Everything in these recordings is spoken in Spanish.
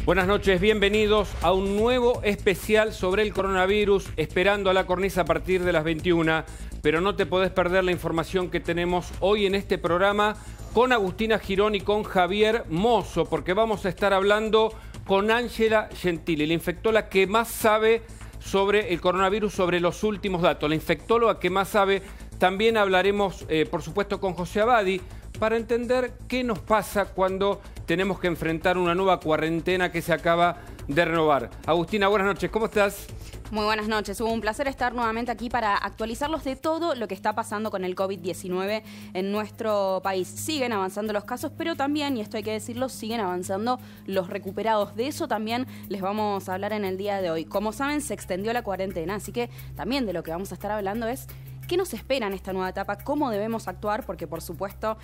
Buenas noches, bienvenidos a un nuevo especial sobre el coronavirus, esperando a la cornisa a partir de las 21. Pero no te podés perder la información que tenemos hoy en este programa con Agustina Girón y con Javier Mozo, porque vamos a estar hablando con Ángela Gentili, la infectóloga que más sabe sobre el coronavirus, sobre los últimos datos, la infectóloga que más sabe. También hablaremos, por supuesto, con José Abadi, para entender qué nos pasa cuando tenemos que enfrentar una nueva cuarentena que se acaba de renovar. Agustina, buenas noches, ¿cómo estás? Muy buenas noches, Hugo. Un placer estar nuevamente aquí para actualizarlos de todo lo que está pasando con el COVID-19 en nuestro país. Siguen avanzando los casos, pero también, y esto hay que decirlo, siguen avanzando los recuperados. De eso también les vamos a hablar en el día de hoy. Como saben, se extendió la cuarentena, así que también de lo que vamos a estar hablando es ¿qué nos espera en esta nueva etapa? ¿Cómo debemos actuar? Porque, por supuesto,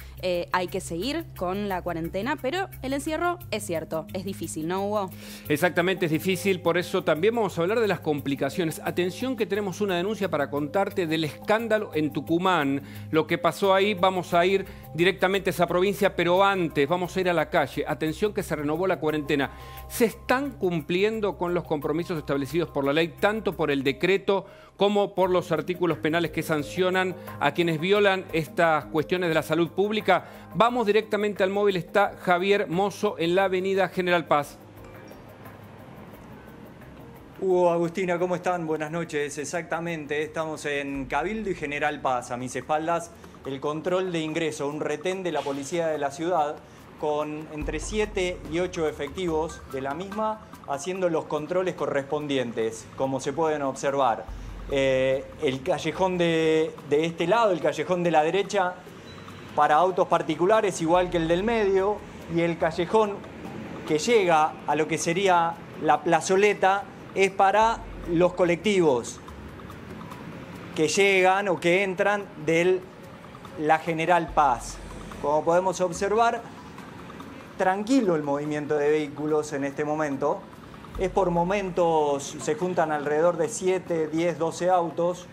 hay que seguir con la cuarentena, pero el encierro es cierto, es difícil, ¿no, Hugo? Exactamente, es difícil, por eso también vamos a hablar de las complicaciones. Atención que tenemos una denuncia para contarte del escándalo en Tucumán. Lo que pasó ahí, vamos a ir directamente a esa provincia, pero antes vamos a ir a la calle. Atención que se renovó la cuarentena. Se están cumpliendo con los compromisos establecidos por la ley, tanto por el decreto como por los artículos penales que sancionan a quienes violan estas cuestiones de la salud pública. Vamos directamente al móvil, está Javier Mozo en la avenida General Paz. Hugo, Agustina, ¿cómo están? Buenas noches. Exactamente, estamos en Cabildo y General Paz. A mis espaldas, el control de ingreso, un retén de la policía de la ciudad con entre 7 y 8 efectivos de la misma haciendo los controles correspondientes, como se pueden observar. El callejón de este lado, el callejón de la derecha, para autos particulares igual que el del medio, y el callejón que llega a lo que sería la plazoleta es para los colectivos que llegan o que entran de la General Paz. Como podemos observar, tranquilo el movimiento de vehículos en este momento. Es por momentos, se juntan alrededor de 7, 10, 12 autos.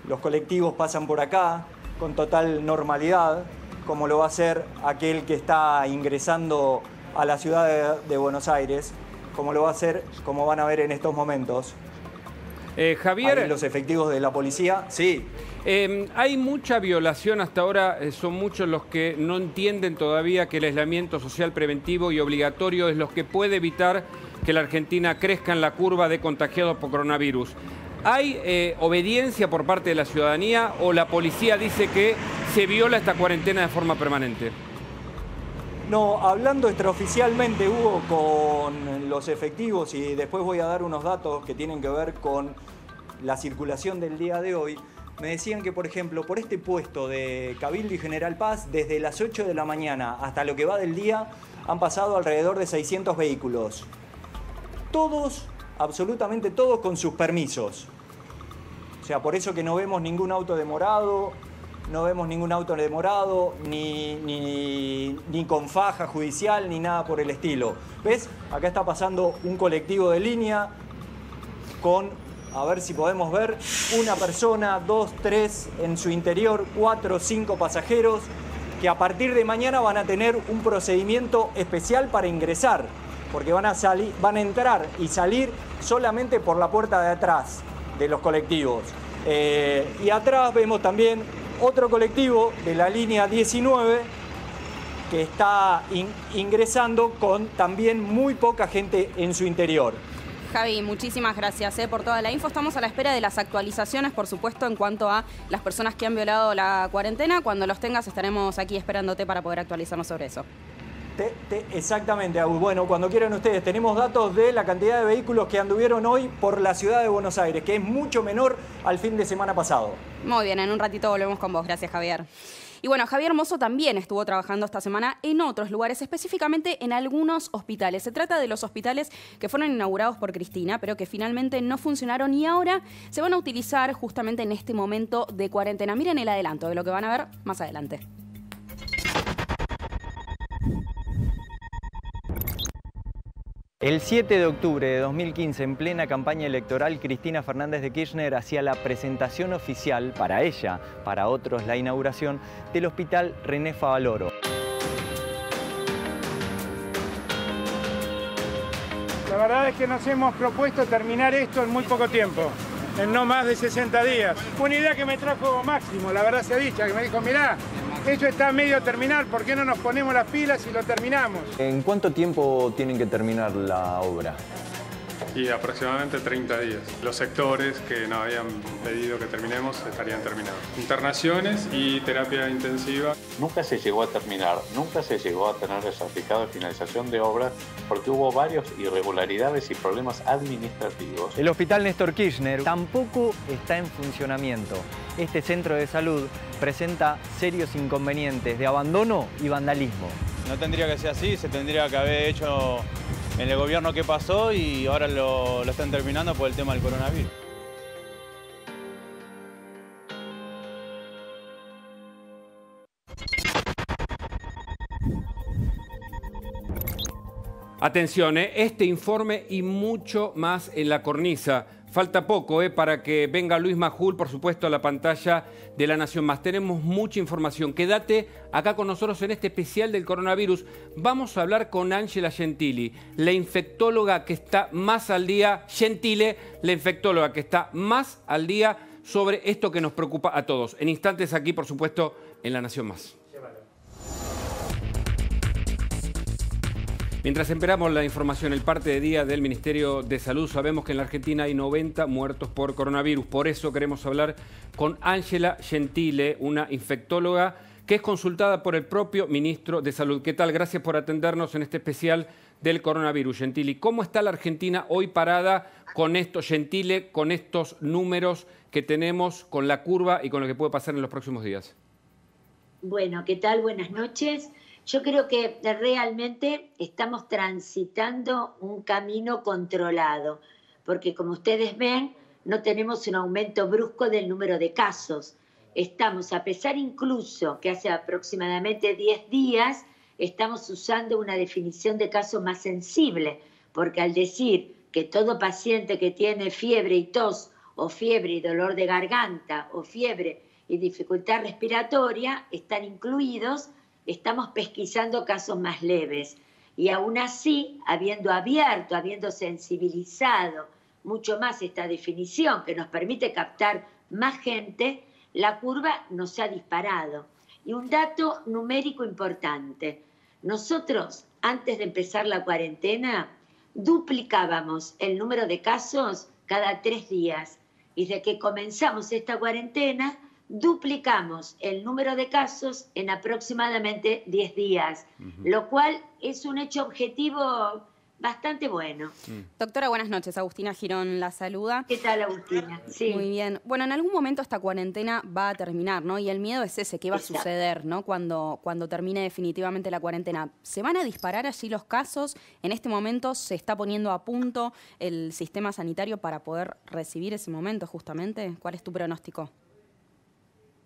Los colectivos pasan por acá con total normalidad, como lo va a hacer aquel que está ingresando a la ciudad de Buenos Aires, como lo va a hacer, como van a ver en estos momentos. Javier, ahí los efectivos de la policía, sí. Hay mucha violación hasta ahora, son muchos los que no entienden todavía que el aislamiento social preventivo y obligatorio es lo que puede evitar que la Argentina crezca en la curva de contagiados por coronavirus. ¿Hay obediencia por parte de la ciudadanía o la policía dice que se viola esta cuarentena de forma permanente? No, hablando extraoficialmente, Hugo, con los efectivos, y después voy a dar unos datos que tienen que ver con la circulación del día de hoy, me decían que, por ejemplo, por este puesto de Cabildo y General Paz, desde las 8 de la mañana hasta lo que va del día, han pasado alrededor de 600 vehículos. Todos, absolutamente todos, con sus permisos. O sea, por eso que no vemos ningún auto demorado, ni con faja judicial, ni nada por el estilo. ¿Ves? Acá está pasando un colectivo de línea con, a ver si podemos ver, una persona, 2, 3 en su interior, 4, 5 pasajeros, que a partir de mañana van a tener un procedimiento especial para ingresar, porque van a entrar y salir solamente por la puerta de atrás de los colectivos. Y atrás vemos también otro colectivo de la línea 19 que está ingresando con también muy poca gente en su interior. Javi, muchísimas gracias por toda la info. Estamos a la espera de las actualizaciones, por supuesto, en cuanto a las personas que han violado la cuarentena. Cuando los tengas estaremos aquí esperándote para poder actualizarnos sobre eso. Exactamente, Agus. Bueno, cuando quieran ustedes, tenemos datos de la cantidad de vehículos que anduvieron hoy por la ciudad de Buenos Aires, que es mucho menor al fin de semana pasado. Muy bien, en un ratito volvemos con vos. Gracias, Javier. Y bueno, Javier Mozo también estuvo trabajando esta semana en otros lugares, específicamente en algunos hospitales. Se trata de los hospitales que fueron inaugurados por Cristina, pero que finalmente no funcionaron y ahora se van a utilizar justamente en este momento de cuarentena. Miren el adelanto de lo que van a ver más adelante. El 7 de octubre de 2015, en plena campaña electoral, Cristina Fernández de Kirchner hacía la presentación oficial, para ella, para otros la inauguración, del Hospital René Favaloro. La verdad es que nos hemos propuesto terminar esto en muy poco tiempo, en no más de 60 días. Una idea que me trajo Máximo, la verdad sea dicha, que me dijo, mirá, esto está medio terminal, ¿por qué no nos ponemos las pilas y lo terminamos? ¿En cuánto tiempo tienen que terminar la obra? Y aproximadamente 30 días. Los sectores que nos habían pedido que terminemos estarían terminados. Internaciones y terapia intensiva. Nunca se llegó a terminar, nunca se llegó a tener el certificado de finalización de obra porque hubo varias irregularidades y problemas administrativos. El Hospital Néstor Kirchner tampoco está en funcionamiento. Este centro de salud presenta serios inconvenientes de abandono y vandalismo. No tendría que ser así, se tendría que haber hecho en el gobierno que pasó y ahora lo están terminando por el tema del coronavirus. Atención, este informe y mucho más en La Cornisa. Falta poco para que venga Luis Majul, por supuesto, a la pantalla de La Nación Más. Tenemos mucha información. Quédate acá con nosotros en este especial del coronavirus. Vamos a hablar con Ángela Gentili, la infectóloga que está más al día, Gentile, la infectóloga que está más al día sobre esto que nos preocupa a todos. En instantes aquí, por supuesto, en La Nación Más. Mientras esperamos la información, el parte de día del Ministerio de Salud, sabemos que en la Argentina hay 90 muertos por coronavirus. Por eso queremos hablar con Ángela Gentile, una infectóloga que es consultada por el propio Ministro de Salud. ¿Qué tal? Gracias por atendernos en este especial del coronavirus. Gentili, ¿cómo está la Argentina hoy parada con esto, Gentile, con estos números que tenemos, con la curva y con lo que puede pasar en los próximos días? Bueno, ¿qué tal? Buenas noches. Yo creo que realmente estamos transitando un camino controlado, porque como ustedes ven, no tenemos un aumento brusco del número de casos. Estamos, a pesar incluso que hace aproximadamente 10 días, estamos usando una definición de caso más sensible, porque al decir que todo paciente que tiene fiebre y tos, o fiebre y dolor de garganta, o fiebre y dificultad respiratoria, están incluidos, estamos pesquisando casos más leves. Y aún así, habiendo abierto, habiendo sensibilizado mucho más esta definición que nos permite captar más gente, la curva nos ha disparado. Y un dato numérico importante. Nosotros, antes de empezar la cuarentena, duplicábamos el número de casos cada 3 días. Y desde que comenzamos esta cuarentena, duplicamos el número de casos en aproximadamente 10 días, lo cual es un hecho objetivo bastante bueno. Doctora, buenas noches. Agustina Girón la saluda. ¿Qué tal, Agustina? Sí. Muy bien. Bueno, en algún momento esta cuarentena va a terminar, ¿no? Y el miedo es ese, ¿qué va a suceder, ¿no? Cuando termine definitivamente la cuarentena. ¿Se van a disparar allí los casos? En este momento se está poniendo a punto el sistema sanitario para poder recibir ese momento, justamente. ¿Cuál es tu pronóstico?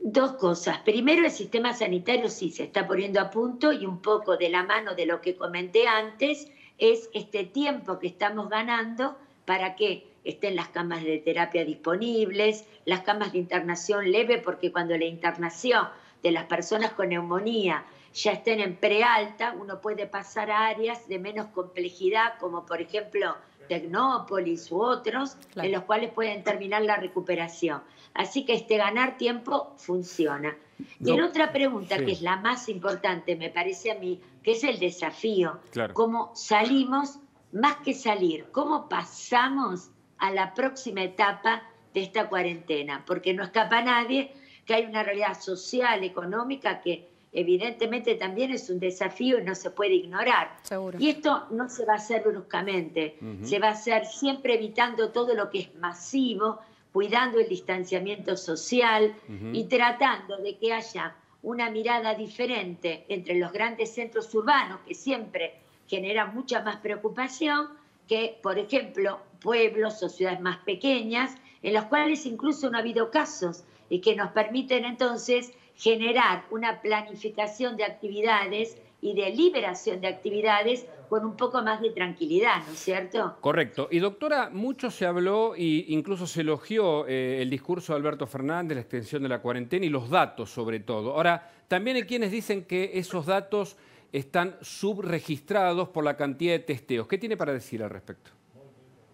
Dos cosas. Primero, el sistema sanitario sí se está poniendo a punto y un poco de la mano de lo que comenté antes es este tiempo que estamos ganando para que estén las camas de terapia disponibles, las camas de internación leve, porque cuando la internación de las personas con neumonía ya estén en prealta, uno puede pasar a áreas de menos complejidad, como por ejemplo Tecnópolis u otros, claro, en los cuales pueden terminar la recuperación. Así que ganar tiempo funciona. Y en otra pregunta, que es la más importante, me parece a mí, que es el desafío. Claro. ¿Cómo salimos, más que salir, cómo pasamos a la próxima etapa de esta cuarentena? Porque no escapa nadie que hay una realidad social, económica, que evidentemente también es un desafío y no se puede ignorar. Seguro. Y esto no se va a hacer bruscamente, se va a hacer siempre evitando todo lo que es masivo, cuidando el distanciamiento social y tratando de que haya una mirada diferente entre los grandes centros urbanos, que siempre generan mucha más preocupación, que, por ejemplo, pueblos o ciudades más pequeñas, en los cuales incluso no ha habido casos y que nos permiten entonces generar una planificación de actividades y de liberación de actividades con un poco más de tranquilidad, ¿no es cierto? Correcto. Y doctora, mucho se habló e incluso se elogió el discurso de Alberto Fernández, la extensión de la cuarentena y los datos sobre todo. Ahora, también hay quienes dicen que esos datos están subregistrados por la cantidad de testeos. ¿Qué tiene para decir al respecto?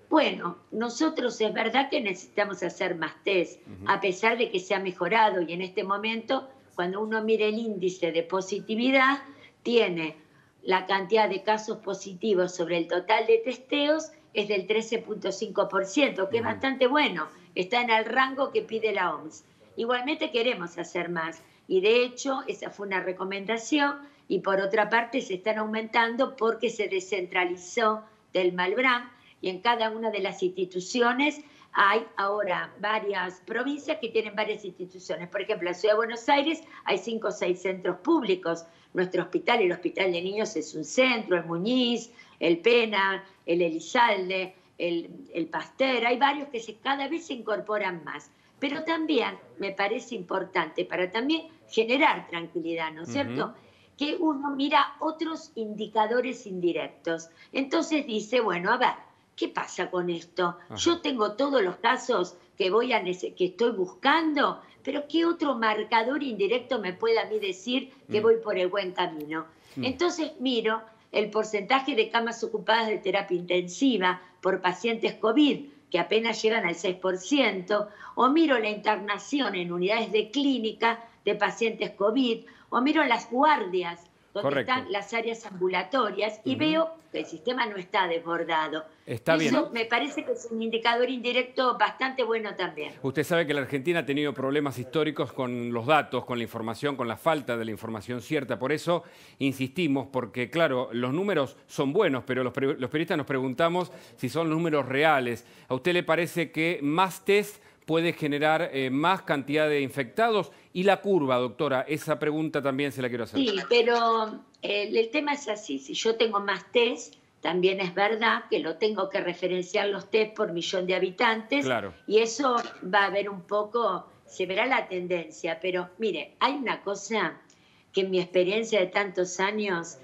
Bueno, nosotros es verdad que necesitamos hacer más test, a pesar de que se ha mejorado y en este momento, cuando uno mira el índice de positividad, tiene la cantidad de casos positivos sobre el total de testeos es del 13.5%, que es bastante bueno, está en el rango que pide la OMS. Igualmente queremos hacer más y de hecho esa fue una recomendación y por otra parte se están aumentando porque se descentralizó del Malbrán y en cada una de las instituciones hay ahora varias provincias que tienen varias instituciones. Por ejemplo, en la Ciudad de Buenos Aires hay 5 o 6 centros públicos. Nuestro hospital, el Hospital de Niños, es un centro, el Muñiz, el Pena, el Elizalde, el Pasteur. Hay varios que cada vez se incorporan más. Pero también me parece importante para también generar tranquilidad, ¿no es cierto?, que uno mira otros indicadores indirectos. Entonces dice, bueno, a ver, ¿qué pasa con esto? Yo tengo todos los casos que estoy buscando, pero ¿qué otro marcador indirecto me puede a mí decir que voy por el buen camino? Entonces miro el porcentaje de camas ocupadas de terapia intensiva por pacientes COVID, que apenas llegan al 6%, o miro la internación en unidades de clínica de pacientes COVID, o miro las guardias donde están las áreas ambulatorias y veo que el sistema no está desbordado. Está bien. Eso me parece que es un indicador indirecto bastante bueno también. Usted sabe que la Argentina ha tenido problemas históricos con los datos, con la información, con la falta de la información cierta. Por eso insistimos, porque claro, los números son buenos, pero los periodistas nos preguntamos si son números reales. ¿A usted le parece que más test puede generar más cantidad de infectados? Y la curva, doctora, esa pregunta también se la quiero hacer. Sí, pero el tema es así. Si yo tengo más test, también es verdad que lo tengo que referenciar los test por millón de habitantes. Claro. Y eso va a haber un poco, se verá la tendencia. Pero mire, hay una cosa que en mi experiencia de tantos años,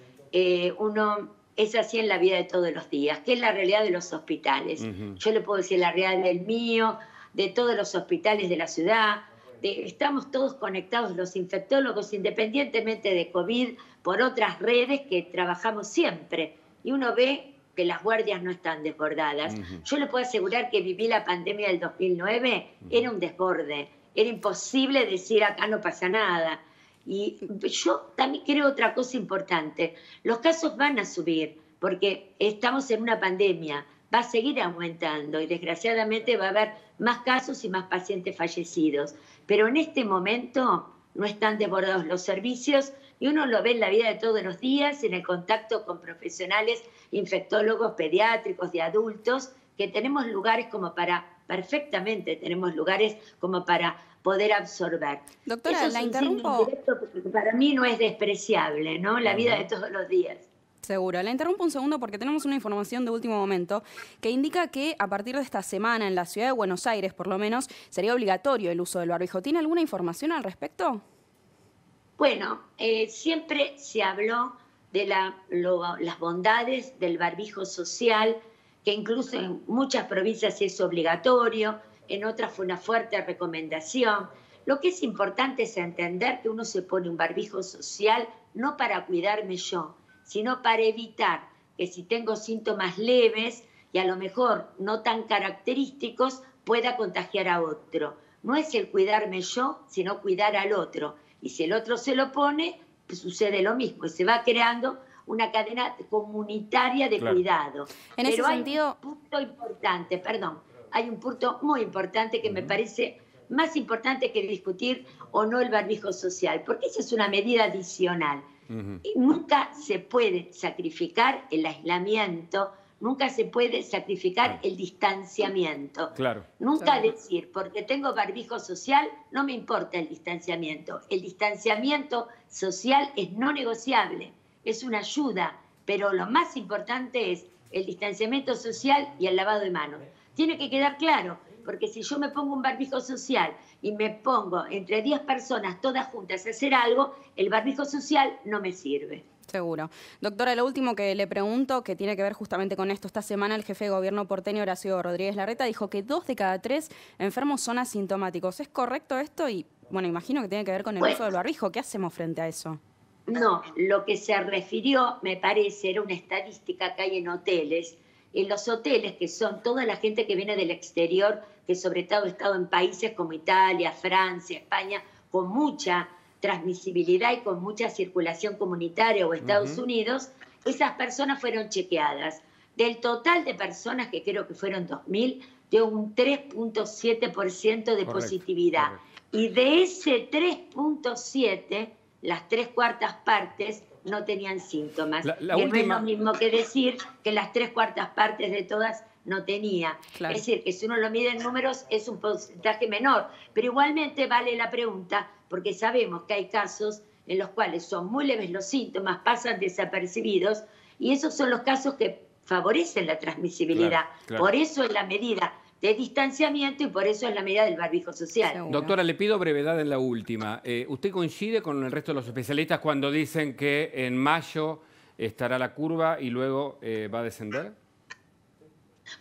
uno es así en la vida de todos los días, que es la realidad de los hospitales. Yo le puedo decir la realidad del mío, de todos los hospitales de la ciudad. Estamos todos conectados, los infectólogos, independientemente de COVID, por otras redes que trabajamos siempre. Y uno ve que las guardias no están desbordadas. Yo le puedo asegurar que viví la pandemia del 2009, era un desborde. Era imposible decir acá no pasa nada. Y yo también creo otra cosa importante. Los casos van a subir porque estamos en una pandemia. Va a seguir aumentando y desgraciadamente va a haber más casos y más pacientes fallecidos. Pero en este momento no están desbordados los servicios y uno lo ve en la vida de todos los días, en el contacto con profesionales, infectólogos, pediátricos, de adultos, que tenemos lugares como para, perfectamente tenemos lugares como para poder absorber. Doctora, la interrumpo. Para mí no es despreciable, ¿no? La vida de todos los días. Seguro. La interrumpo un segundo porque tenemos una información de último momento que indica que a partir de esta semana en la ciudad de Buenos Aires, por lo menos, sería obligatorio el uso del barbijo. ¿Tiene alguna información al respecto? Bueno, siempre se habló de las bondades del barbijo social, que incluso en muchas provincias es obligatorio, en otras fue una fuerte recomendación. Lo que es importante es entender que uno se pone un barbijo social no para cuidarme yo, sino para evitar que si tengo síntomas leves y a lo mejor no tan característicos, pueda contagiar a otro. No es el cuidarme yo, sino cuidar al otro. Y si el otro se lo pone, pues sucede lo mismo. Y se va creando una cadena comunitaria de cuidado. En ese sentido, hay un punto importante, hay un punto muy importante que me parece más importante que discutir o no el barbijo social, porque esa es una medida adicional. Y nunca se puede sacrificar el aislamiento, nunca se puede sacrificar el distanciamiento. Nunca decir, porque tengo barbijo social, no me importa el distanciamiento. El distanciamiento social es no negociable, es una ayuda, pero lo más importante es el distanciamiento social y el lavado de manos. Tiene que quedar claro, porque si yo me pongo un barbijo social y me pongo entre 10 personas todas juntas a hacer algo, el barbijo social no me sirve. Seguro. Doctora, lo último que le pregunto, que tiene que ver justamente con esto. Esta semana el jefe de gobierno porteño, Horacio Rodríguez Larreta, dijo que 2 de cada 3 enfermos son asintomáticos. ¿Es correcto esto? Y bueno, imagino que tiene que ver con el uso del barbijo. ¿Qué hacemos frente a eso? No, lo que se refirió, me parece, era una estadística que hay en hoteles, en los hoteles, que son toda la gente que viene del exterior, que sobre todo ha estado en países como Italia, Francia, España, con mucha transmisibilidad y con mucha circulación comunitaria, o Estados Unidos, esas personas fueron chequeadas. Del total de personas, que creo que fueron 2.000, dio un 3.7% de positividad. Y de ese 3.7, las 3/4 partes no tenían síntomas. La que última... no es lo mismo que decir que las 3/4 partes de todas no tenía. Claro. Es decir, que si uno lo mide en números es un porcentaje menor, pero igualmente vale la pregunta, porque sabemos que hay casos en los cuales son muy leves los síntomas, pasan desapercibidos, y esos son los casos que favorecen la transmisibilidad. Claro. Por eso es la medida de distanciamiento y por eso es la medida del barbijo social. Seguro. Doctora, le pido brevedad en la última. ¿Usted coincide con el resto de los especialistas cuando dicen que en mayo estará la curva y luego va a descender?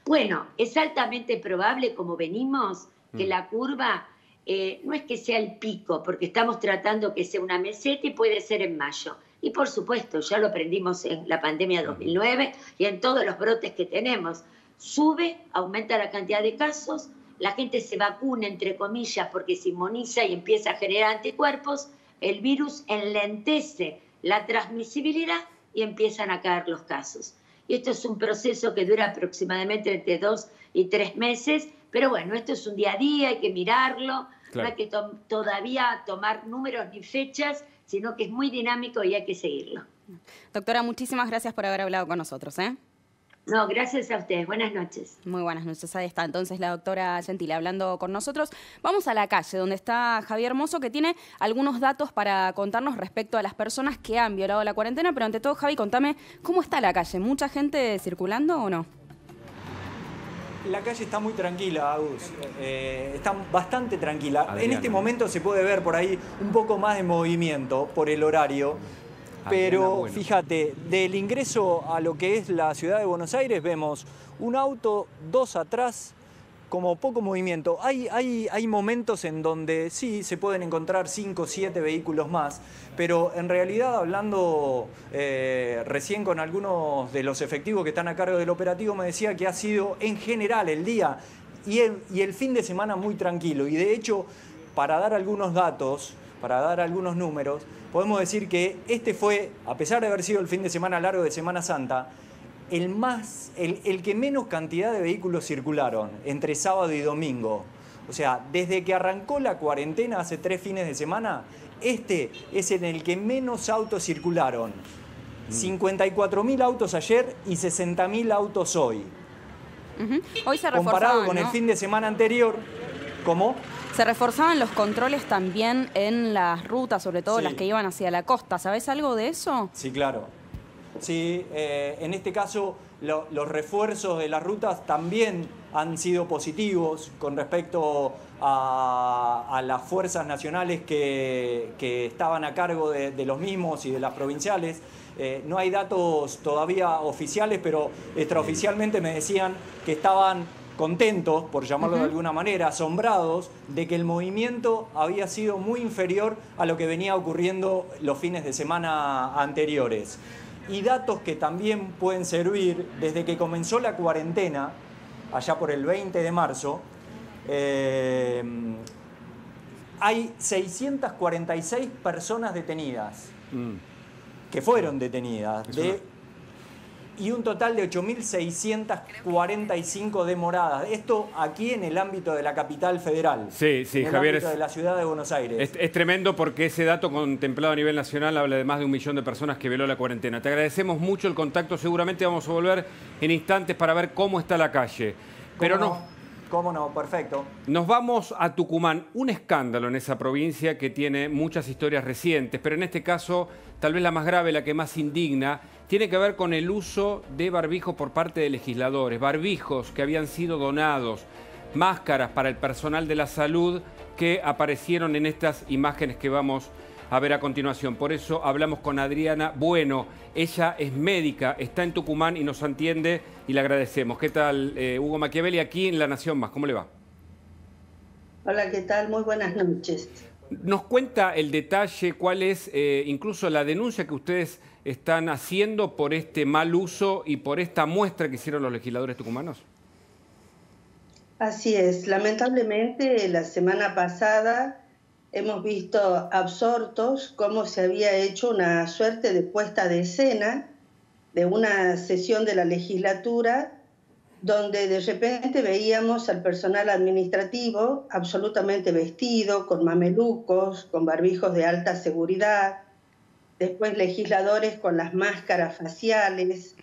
Bueno, es altamente probable, como venimos, que la curva no es que sea el pico, porque estamos tratando que sea una meseta y puede ser en mayo. Y por supuesto, ya lo aprendimos en la pandemia 2009 y en todos los brotes que tenemos. Sube, aumenta la cantidad de casos, la gente se vacuna, entre comillas, porque se inmuniza y empieza a generar anticuerpos, el virus enlentece la transmisibilidad y empiezan a caer los casos. Y esto es un proceso que dura aproximadamente entre 2 y 3 meses, pero bueno, esto es un día a día, hay que mirarlo, no hay que todavía tomar números ni fechas, sino que es muy dinámico y hay que seguirlo. Doctora, muchísimas gracias por haber hablado con nosotros, ¿eh? No, gracias a ustedes. Buenas noches. Muy buenas noches. Ahí está entonces la doctora Gentile hablando con nosotros. Vamos a la calle, donde está Javier Mozo, que tiene algunos datos para contarnos respecto a las personas que han violado la cuarentena. Pero ante todo, Javi, contame, ¿cómo está la calle? ¿Mucha gente circulando o no? La calle está muy tranquila, Agus. Está bastante tranquila. Adriana. En este momento se puede ver por ahí un poco más de movimiento por el horario. Pero bueno, fíjate, del ingreso a lo que es la ciudad de Buenos Aires vemos un auto, 2 atrás, como poco movimiento. Hay momentos en donde sí se pueden encontrar 5 o 7 vehículos más, pero en realidad, hablando recién con algunos de los efectivos que están a cargo del operativo, me decía que ha sido en general el día y el fin de semana muy tranquilo. Y de hecho, para dar algunos datos, para dar algunos números, podemos decir que este fue, a pesar de haber sido el fin de semana largo de Semana Santa, el que menos cantidad de vehículos circularon entre sábado y domingo. O sea, desde que arrancó la cuarentena hace 3 fines de semana, este es en el que menos autos circularon. 54.000 autos ayer y 60.000 autos hoy. Hoy se reforzaban, comparado con ¿no? el fin de semana anterior, ¿cómo? Se reforzaban los controles también en las rutas, sobre todo Sí. las que iban hacia la costa. ¿Sabés algo de eso? Sí, claro. Sí, en este caso los refuerzos de las rutas también han sido positivos con respecto a las fuerzas nacionales que estaban a cargo de los mismos y de las provinciales. No hay datos todavía oficiales, pero extraoficialmente me decían que estaban contentos, por llamarlo de alguna manera, asombrados de que el movimiento había sido muy inferior a lo que venía ocurriendo los fines de semana anteriores. Y datos que también pueden servir, desde que comenzó la cuarentena, allá por el 20 de marzo, hay 646 personas detenidas, que fueron detenidas, y un total de 8.645 demoradas. Esto aquí en el ámbito de la capital federal. Sí, en el Javier. ámbito de la ciudad de Buenos Aires. Es tremendo porque ese dato contemplado a nivel nacional habla de más de 1 millón de personas que violó la cuarentena. Te agradecemos mucho el contacto. Seguramente vamos a volver en instantes para ver cómo está la calle. Pero ¿Cómo no? Perfecto. Nos vamos a Tucumán. Un escándalo en esa provincia que tiene muchas historias recientes, pero en este caso, tal vez la más grave, la que más indigna, tiene que ver con el uso de barbijos por parte de legisladores. Barbijos que habían sido donados, máscaras para el personal de la salud que aparecieron en estas imágenes que vamos a ver a continuación. Por eso hablamos con Adriana Bueno. Ella es médica, está en Tucumán y nos atiende y le agradecemos. ¿Qué tal, Hugo Machiavelli, aquí en La Nación Más? ¿Cómo le va? Hola, ¿qué tal? Muy buenas noches. Nos cuenta el detalle, cuál es incluso la denuncia que ustedes están haciendo por este mal uso y por esta muestra que hicieron los legisladores tucumanos? Así es. Lamentablemente, la semana pasada hemos visto absortos cómo se había hecho una suerte de puesta de escena de una sesión de la legislatura donde de repente veíamos al personal administrativo absolutamente vestido, con mamelucos, con barbijos de alta seguridad, después legisladores con las máscaras faciales,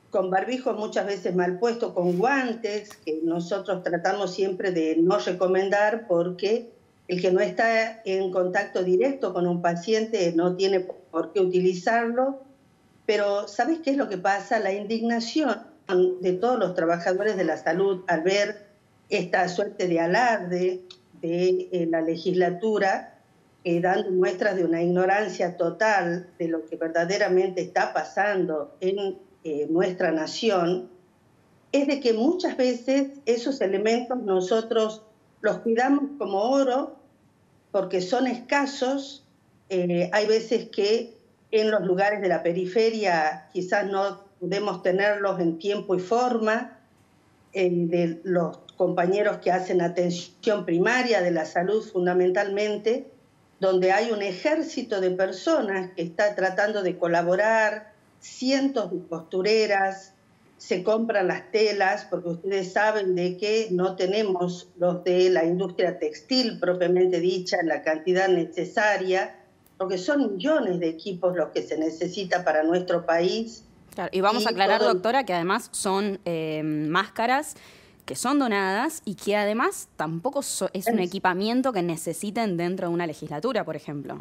con barbijos muchas veces mal puestos, con guantes, que nosotros tratamos siempre de no recomendar porque el que no está en contacto directo con un paciente no tiene por qué utilizarlo. Pero ¿sabes qué es lo que pasa? La indignación de todos los trabajadores de la salud al ver esta suerte de alarde de la legislatura, dando muestras de una ignorancia total de lo que verdaderamente está pasando en nuestra nación, es de que muchas veces esos elementos nosotros los cuidamos como oro porque son escasos. Hay veces que en los lugares de la periferia quizás no podemos tenerlos en tiempo y forma, de los compañeros que hacen atención primaria de la salud fundamentalmente, donde hay un ejército de personas que está tratando de colaborar, cientos de costureras, se compran las telas, porque ustedes saben de que no tenemos los de la industria textil propiamente dicha en la cantidad necesaria, porque son millones de equipos los que se necesita para nuestro país. Claro, y vamos a aclarar, doctora, que además son máscaras que son donadas y que además tampoco es un equipamiento que necesiten dentro de una legislatura, por ejemplo.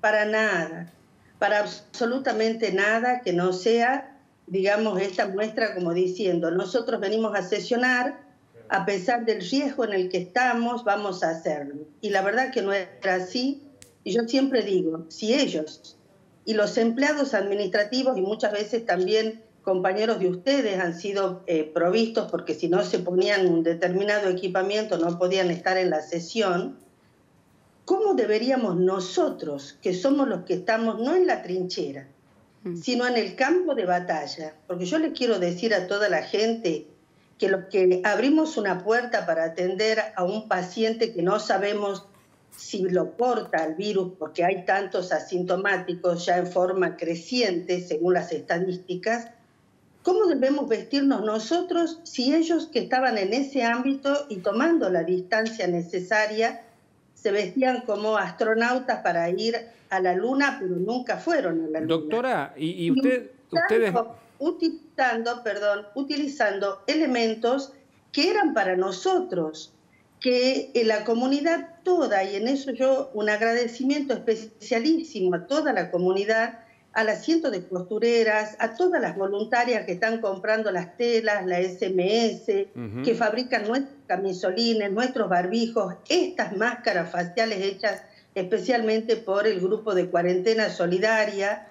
Para nada, para absolutamente nada que no sea, digamos, esta muestra como diciendo, nosotros venimos a sesionar, a pesar del riesgo en el que estamos, vamos a hacerlo. Y la verdad que no era así, y yo siempre digo, si ellos y los empleados administrativos y muchas veces también compañeros de ustedes han sido provistos, porque si no se ponían un determinado equipamiento no podían estar en la sesión, ¿cómo deberíamos nosotros, que somos los que estamos no en la trinchera, sino en el campo de batalla? Porque yo le quiero decir a toda la gente que los que abrimos una puerta para atender a un paciente que no sabemos si lo porta el virus, porque hay tantos asintomáticos ya en forma creciente según las estadísticas, ¿cómo debemos vestirnos nosotros si ellos que estaban en ese ámbito y tomando la distancia necesaria se vestían como astronautas para ir a la luna, pero nunca fueron a la luna? Doctora, y ustedes... Utilizando elementos que eran para nosotros, que la comunidad toda, y en eso yo un agradecimiento especialísimo a toda la comunidad, a las cientos de costureras, a todas las voluntarias que están comprando las telas, la SMS, que fabrican nuestros camisolines, nuestros barbijos, estas máscaras faciales hechas especialmente por el grupo de Cuarentena Solidaria,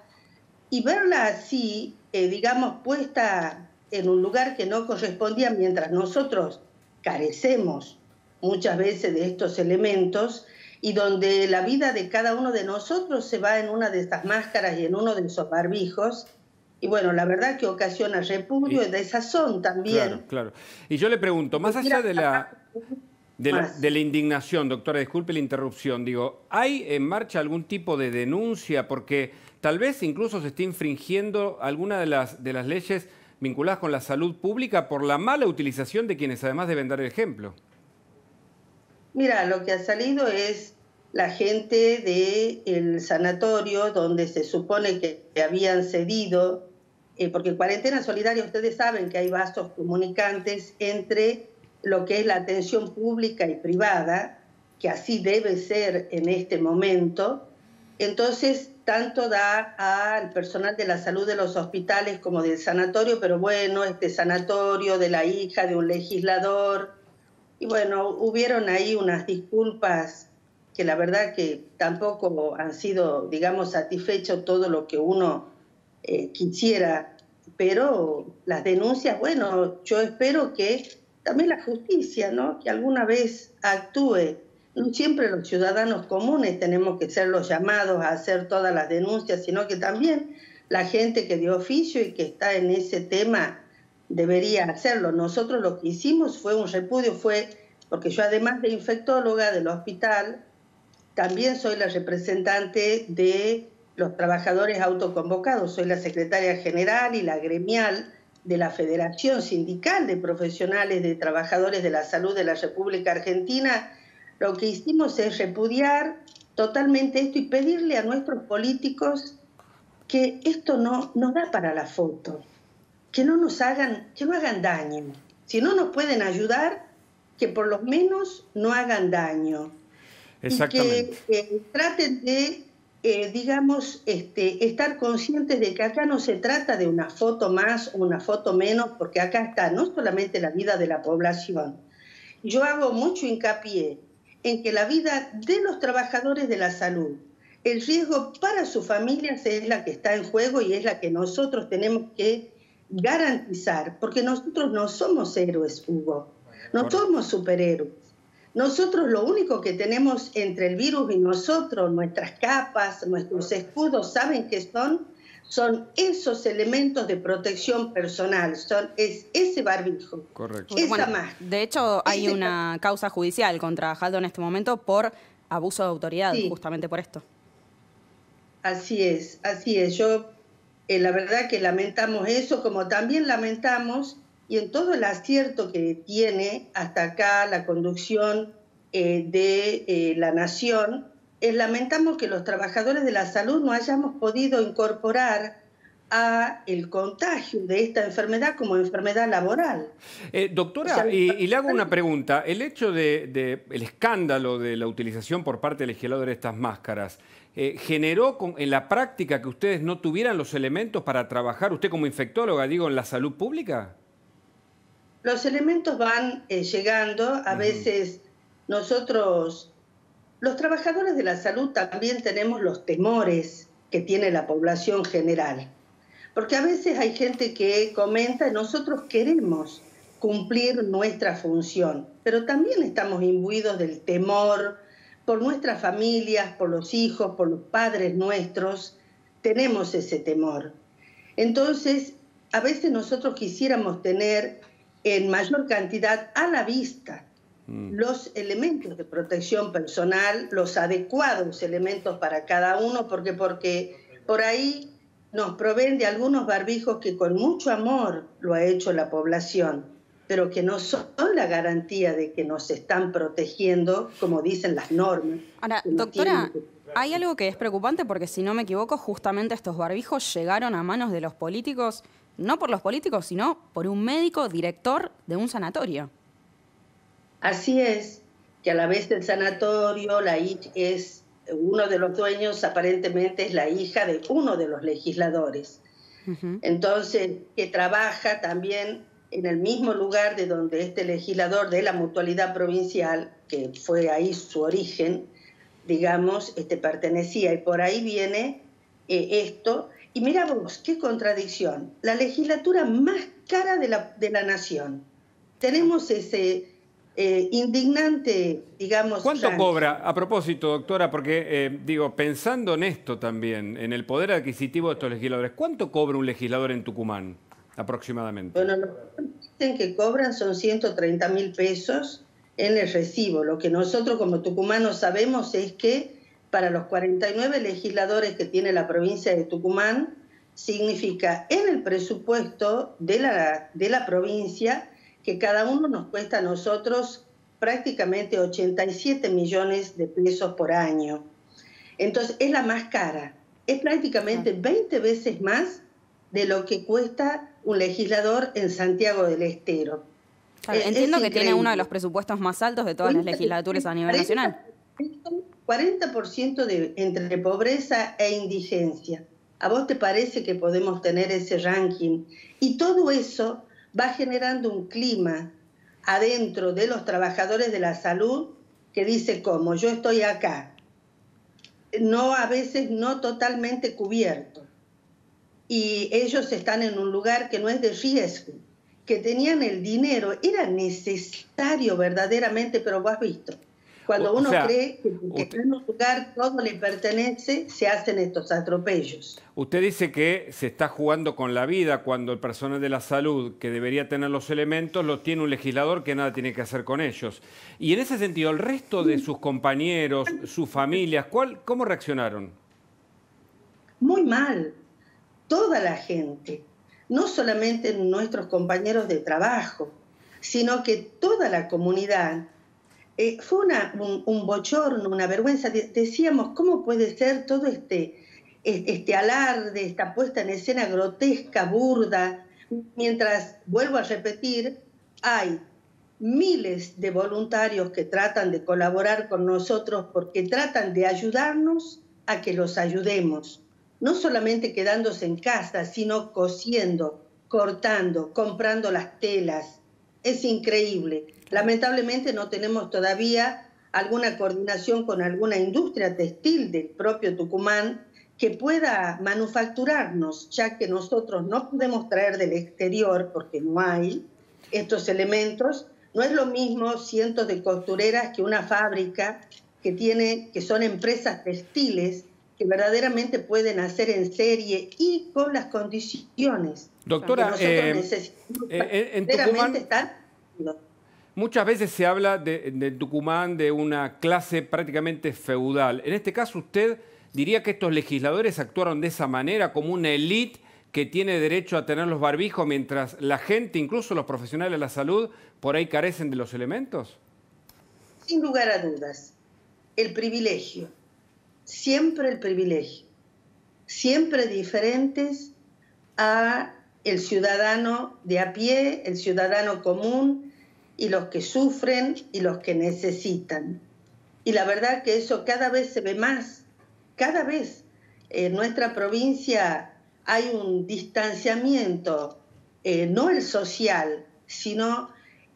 y verla así, digamos, puesta en un lugar que no correspondía, mientras nosotros carecemos muchas veces de estos elementos, y donde la vida de cada uno de nosotros se va en una de estas máscaras y en uno de esos barbijos. Y bueno, la verdad que ocasiona repudio y desazón también. Claro, claro. Y yo le pregunto, más allá de la indignación, doctora, disculpe la interrupción, digo, ¿hay en marcha algún tipo de denuncia? Porque tal vez incluso se esté infringiendo alguna de las leyes vinculadas con la salud pública por la mala utilización de quienes además deben dar el ejemplo. Mira, lo que ha salido es la gente del sanatorio donde se supone que habían cedido, porque Cuarentena Solidaria, ustedes saben que hay vasos comunicantes entre lo que es la atención pública y privada, que así debe ser en este momento. Entonces, tanto da al personal de la salud de los hospitales como del sanatorio, pero bueno, este sanatorio de la hija de un legislador. Y bueno, hubieron ahí unas disculpas que la verdad que tampoco han sido, digamos, satisfecho todo lo que uno quisiera, pero las denuncias, bueno, yo espero que también la justicia, ¿no?, que alguna vez actúe. no siempre los ciudadanos comunes tenemos que ser los llamados a hacer todas las denuncias, sino que también la gente que de oficio y que está en ese tema debería hacerlo. Nosotros lo que hicimos fue un repudio, porque yo además de infectóloga del hospital, también soy la representante de los trabajadores autoconvocados, soy la secretaria general y la gremial de la Federación Sindical de Profesionales de Trabajadores de la Salud de la República Argentina. Lo que hicimos es repudiar totalmente esto y pedirle a nuestros políticos que esto no da para la foto, que no hagan daño. Si no nos pueden ayudar, que por lo menos no hagan daño. Exactamente. Y que traten de, estar conscientes de que acá no se trata de una foto más o una foto menos, porque acá está no solamente la vida de la población. Yo hago mucho hincapié en que la vida de los trabajadores de la salud, el riesgo para sus familias es la que está en juego y es la que nosotros tenemos que garantizar, porque nosotros no somos héroes, Hugo, no somos superhéroes. Nosotros lo único que tenemos entre el virus y nosotros, nuestras capas, nuestros escudos, ¿saben qué son? Son esos elementos de protección personal, es ese barbijo, esa máscara. De hecho, hay una causa judicial contra Jaldo en este momento por abuso de autoridad, justamente por esto. Así es, así es. Yo, la verdad que lamentamos eso, como también lamentamos, y en todo el acierto que tiene hasta acá la conducción de la Nación, lamentamos que los trabajadores de la salud no hayamos podido incorporar a el contagio de esta enfermedad como enfermedad laboral. Doctora, o sea, y le hago una pregunta. El hecho el escándalo de la utilización por parte del legislador de estas máscaras, ¿generó en la práctica que ustedes no tuvieran los elementos para trabajar, usted como infectóloga, digo, en la salud pública? Los elementos van llegando, a veces nosotros, los trabajadores de la salud, también tenemos los temores que tiene la población general. Porque a veces hay gente que comenta, nosotros queremos cumplir nuestra función, pero también estamos imbuidos del temor por nuestras familias, por los hijos, por los padres nuestros, tenemos ese temor. Entonces, a veces nosotros quisiéramos tener en mayor cantidad a la vista los elementos de protección personal, los adecuados elementos para cada uno, porque por ahí nos proveen de algunos barbijos que con mucho amor lo ha hecho la población, pero que no son la garantía de que nos están protegiendo, como dicen las normas. Ahora, doctora, hay algo que es preocupante porque, si no me equivoco, justamente estos barbijos llegaron a manos de los políticos, no por los políticos, sino por un médico director de un sanatorio. Así es, que a la vez del sanatorio, es uno de los dueños, aparentemente es la hija de uno de los legisladores. Entonces, que trabaja también en el mismo lugar de donde este legislador de la Mutualidad Provincial, que fue ahí su origen, digamos, pertenecía, y por ahí viene esto. Y mira vos, qué contradicción, la legislatura más cara de la nación. Tenemos ese indignante, digamos... ¿Cuánto cobra? A propósito, doctora, porque pensando en esto también, en el poder adquisitivo de estos legisladores, ¿cuánto cobra un legislador en Tucumán aproximadamente? Bueno, lo que dicen que cobran son 130.000 pesos en el recibo. Lo que nosotros como tucumanos sabemos es que para los 49 legisladores que tiene la provincia de Tucumán, significa en el presupuesto de la provincia que cada uno nos cuesta a nosotros prácticamente 87 millones de pesos por año. Entonces, es la más cara. Es prácticamente 20 veces más de lo que cuesta un legislador en Santiago del Estero. Claro, entiendo que tiene uno de los presupuestos más altos de todas las legislaturas a nivel nacional. 40% entre pobreza e indigencia. ¿A vos te parece que podemos tener ese ranking? Y todo eso va generando un clima adentro de los trabajadores de la salud que dice, como yo estoy acá, a veces no totalmente cubierto, y ellos están en un lugar que no es de riesgo, que tenían el dinero, era necesario verdaderamente, pero vos has visto, Cuando uno cree que en un lugar todo le pertenece, se hacen estos atropellos. Usted dice que se está jugando con la vida cuando el personal de la salud, que debería tener los elementos, los tiene un legislador que nada tiene que hacer con ellos. Y en ese sentido, el resto de sus compañeros, sus familias, ¿cómo reaccionaron? Muy mal. Toda la gente, no solamente nuestros compañeros de trabajo, sino que toda la comunidad. Fue un bochorno, una vergüenza. Decíamos, ¿cómo puede ser todo este alarde, esta puesta en escena grotesca, burda? Mientras, vuelvo a repetir, hay miles de voluntarios que tratan de colaborar con nosotros porque tratan de ayudarnos a que los ayudemos. No solamente quedándose en casa, sino cosiendo, cortando, comprando las telas. Es increíble. Lamentablemente no tenemos todavía alguna coordinación con alguna industria textil del propio Tucumán que pueda manufacturarnos, ya que nosotros no podemos traer del exterior porque no hay estos elementos. No es lo mismo cientos de costureras que una fábrica que son empresas textiles que verdaderamente pueden hacer en serie y con las condiciones. Doctora, en Tucumán, muchas veces se habla de Tucumán de una clase prácticamente feudal. En este caso, ¿usted diría que estos legisladores actuaron de esa manera, como una élite que tiene derecho a tener los barbijos, mientras la gente, incluso los profesionales de la salud, por ahí carecen de los elementos? Sin lugar a dudas, el privilegio. Siempre el privilegio, siempre diferentes a el ciudadano de a pie, el ciudadano común y los que sufren y los que necesitan. Y la verdad que eso cada vez se ve más, cada vez. En nuestra provincia hay un distanciamiento, no el social, sino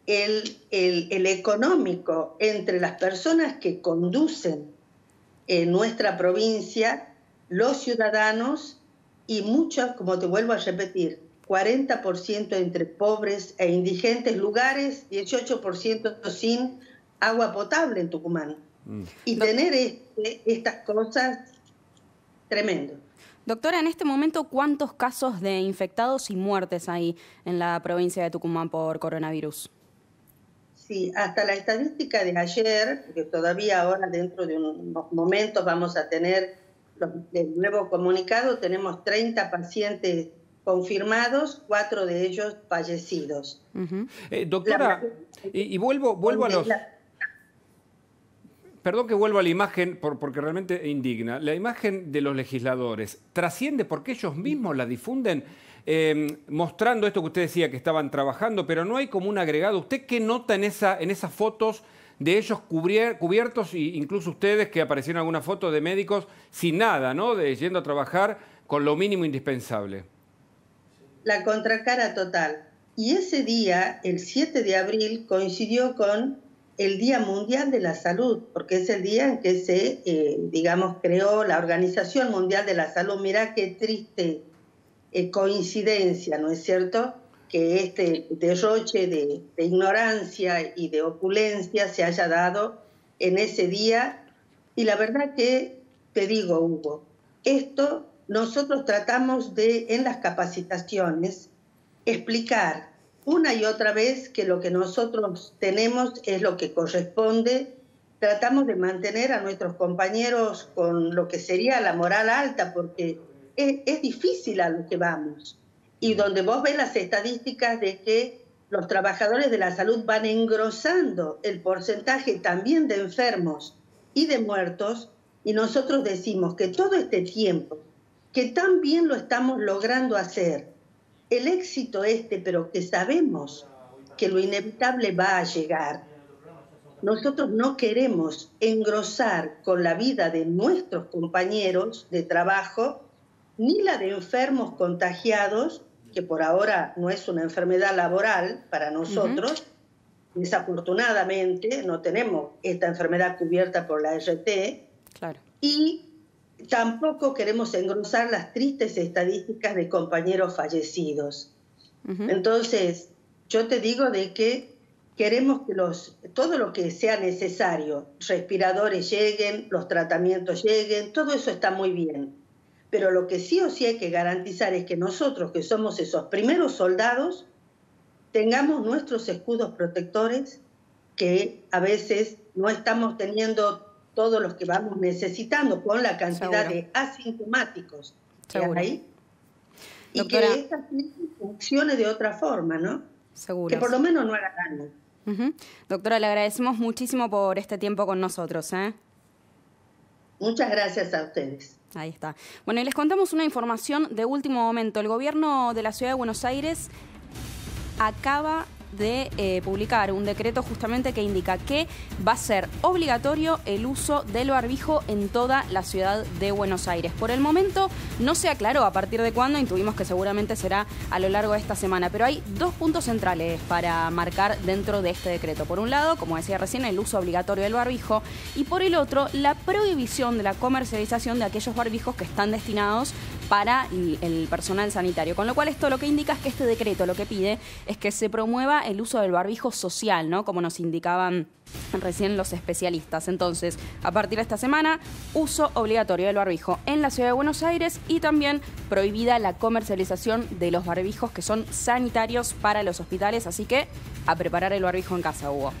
el económico entre las personas que conducen en nuestra provincia, los ciudadanos y muchos, como te vuelvo a repetir, 40% entre pobres e indigentes lugares, 18% sin agua potable en Tucumán. Y tener estas cosas, tremendo. Doctora, en este momento, ¿cuántos casos de infectados y muertes hay en la provincia de Tucumán por coronavirus? Sí, hasta la estadística de ayer, que todavía ahora dentro de unos momentos vamos a tener el nuevo comunicado, tenemos 30 pacientes confirmados, 4 de ellos fallecidos. Doctora, y vuelvo a los... Perdón que vuelva a la imagen, porque realmente indigna. La imagen de los legisladores trasciende porque ellos mismos la difunden, mostrando esto que usted decía, que estaban trabajando, pero no hay como un agregado. ¿Usted qué nota en esas fotos de ellos cubiertos, e incluso ustedes que aparecieron en alguna foto de médicos sin nada, ¿no? Yendo a trabajar con lo mínimo indispensable? La contracara total. Y ese día, el 7 de abril, coincidió con el Día Mundial de la Salud, porque es el día en que se, creó la Organización Mundial de la Salud. Mirá qué triste coincidencia, ¿no es cierto?, que este derroche de ignorancia y de opulencia se haya dado en ese día. Y la verdad que, te digo, Hugo, esto nosotros tratamos de, en las capacitaciones, explicar una y otra vez que lo que nosotros tenemos es lo que corresponde. Tratamos de mantener a nuestros compañeros con lo que sería la moral alta, porque es difícil a lo que vamos. Y donde vos ves las estadísticas de que los trabajadores de la salud van engrosando el porcentaje también de enfermos y de muertos, y nosotros decimos que todo este tiempo, que tan bien lo estamos logrando hacer, el éxito pero que sabemos que lo inevitable va a llegar. Nosotros no queremos engrosar con la vida de nuestros compañeros de trabajo, ni la de enfermos contagiados, que por ahora no es una enfermedad laboral para nosotros. Desafortunadamente no tenemos esta enfermedad cubierta por la RT. Claro. Y tampoco queremos engrosar las tristes estadísticas de compañeros fallecidos. Entonces, yo te digo de que queremos que todo lo que sea necesario, respiradores lleguen, los tratamientos lleguen, todo eso está muy bien. Pero lo que sí o sí hay que garantizar es que nosotros, que somos esos primeros soldados, tengamos nuestros escudos protectores, que a veces no estamos teniendo todos los que vamos necesitando con la cantidad de asintomáticos que hay. Y doctora, que esta funcione de otra forma, ¿no? Seguro. Que por lo menos no haga daño. Doctora, le agradecemos muchísimo por este tiempo con nosotros, ¿eh? Muchas gracias a ustedes. Ahí está. Bueno, y les contamos una información de último momento. El gobierno de la Ciudad de Buenos Aires acaba de publicar un decreto justamente que indica que va a ser obligatorio el uso del barbijo en toda la ciudad de Buenos Aires. Por el momento no se aclaró a partir de cuándo, intuimos que seguramente será a lo largo de esta semana, pero hay dos puntos centrales para marcar dentro de este decreto. Por un lado, como decía recién, el uso obligatorio del barbijo, y por el otro, la prohibición de la comercialización de aquellos barbijos que están destinados para el personal sanitario. Con lo cual esto lo que indica es que este decreto lo que pide es que se promueva el uso del barbijo social, ¿no? Como nos indicaban recién los especialistas. Entonces, a partir de esta semana, uso obligatorio del barbijo en la Ciudad de Buenos Aires y también prohibida la comercialización de los barbijos que son sanitarios para los hospitales. Así que a preparar el barbijo en casa, Hugo.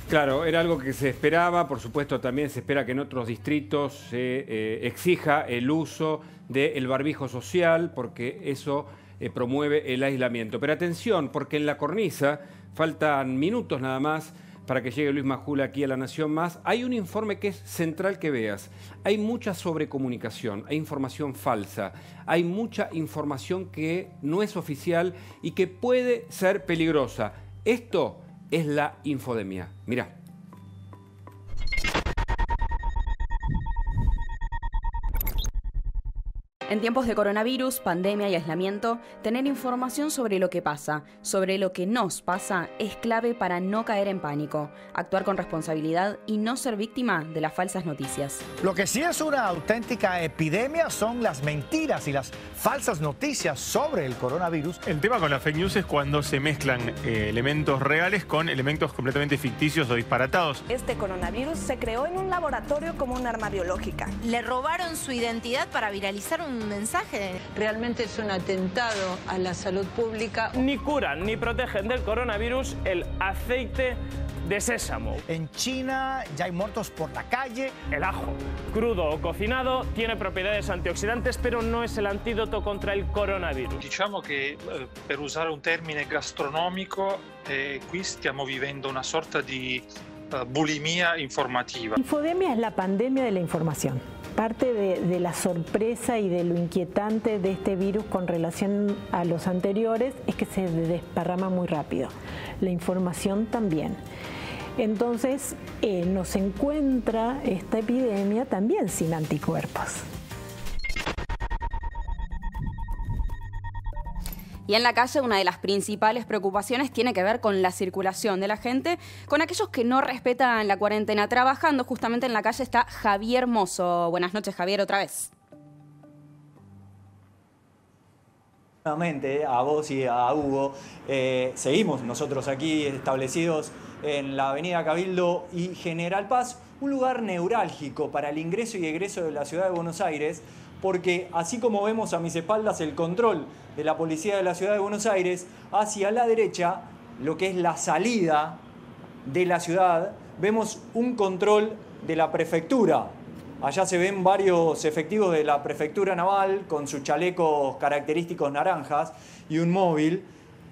Claro, era algo que se esperaba. Por supuesto, también se espera que en otros distritos se exija el uso del barbijo social, porque eso promueve el aislamiento. Pero atención, porque en la cornisa, faltan minutos nada más para que llegue Luis Majula aquí a La Nación Más, hay un informe que es central que veas. Hay mucha sobrecomunicación, hay información falsa, hay mucha información que no es oficial y que puede ser peligrosa. Esto es la infodemia. Mirá. En tiempos de coronavirus, pandemia y aislamiento, tener información sobre lo que pasa, sobre lo que nos pasa, es clave para no caer en pánico, actuar con responsabilidad y no ser víctima de las falsas noticias. Lo que sí es una auténtica epidemia son las mentiras y las falsas noticias sobre el coronavirus. El tema con la fake news es cuando se mezclan elementos reales con elementos completamente ficticios o disparatados. Este coronavirus se creó en un laboratorio como un arma biológica. Le robaron su identidad para viralizar un mensaje. Realmente es un atentado a la salud pública. Ni curan ni protegen del coronavirus el aceite de sésamo. En China ya hay muertos por la calle. El ajo, crudo o cocinado, tiene propiedades antioxidantes, pero no es el antídoto contra il coronavirus. Diciamo che, per usare un termine gastronomico, qui stiamo vivendo una sorta di bulimia informativa. Infodemia es la pandemia de la información. Parte de la sorpresa y de lo inquietante de este virus con relación a los anteriores es que se desparrama muy rápido. La información también. Entonces nos encuentra esta epidemia también sin anticuerpos. Y en la calle una de las principales preocupaciones tiene que ver con la circulación de la gente, con aquellos que no respetan la cuarentena. Trabajando justamente en la calle está Javier Mozo. Buenas noches, Javier, otra vez. Nuevamente a vos y a Hugo. Seguimos nosotros aquí establecidos en la avenida Cabildo y General Paz, un lugar neurálgico para el ingreso y egreso de la ciudad de Buenos Aires, porque así como vemos a mis espaldas el control de la policía de la ciudad de Buenos Aires, hacia la derecha, lo que es la salida de la ciudad, vemos un control de la prefectura. Allá se ven varios efectivos de la prefectura naval con sus chalecos característicos naranjas y un móvil.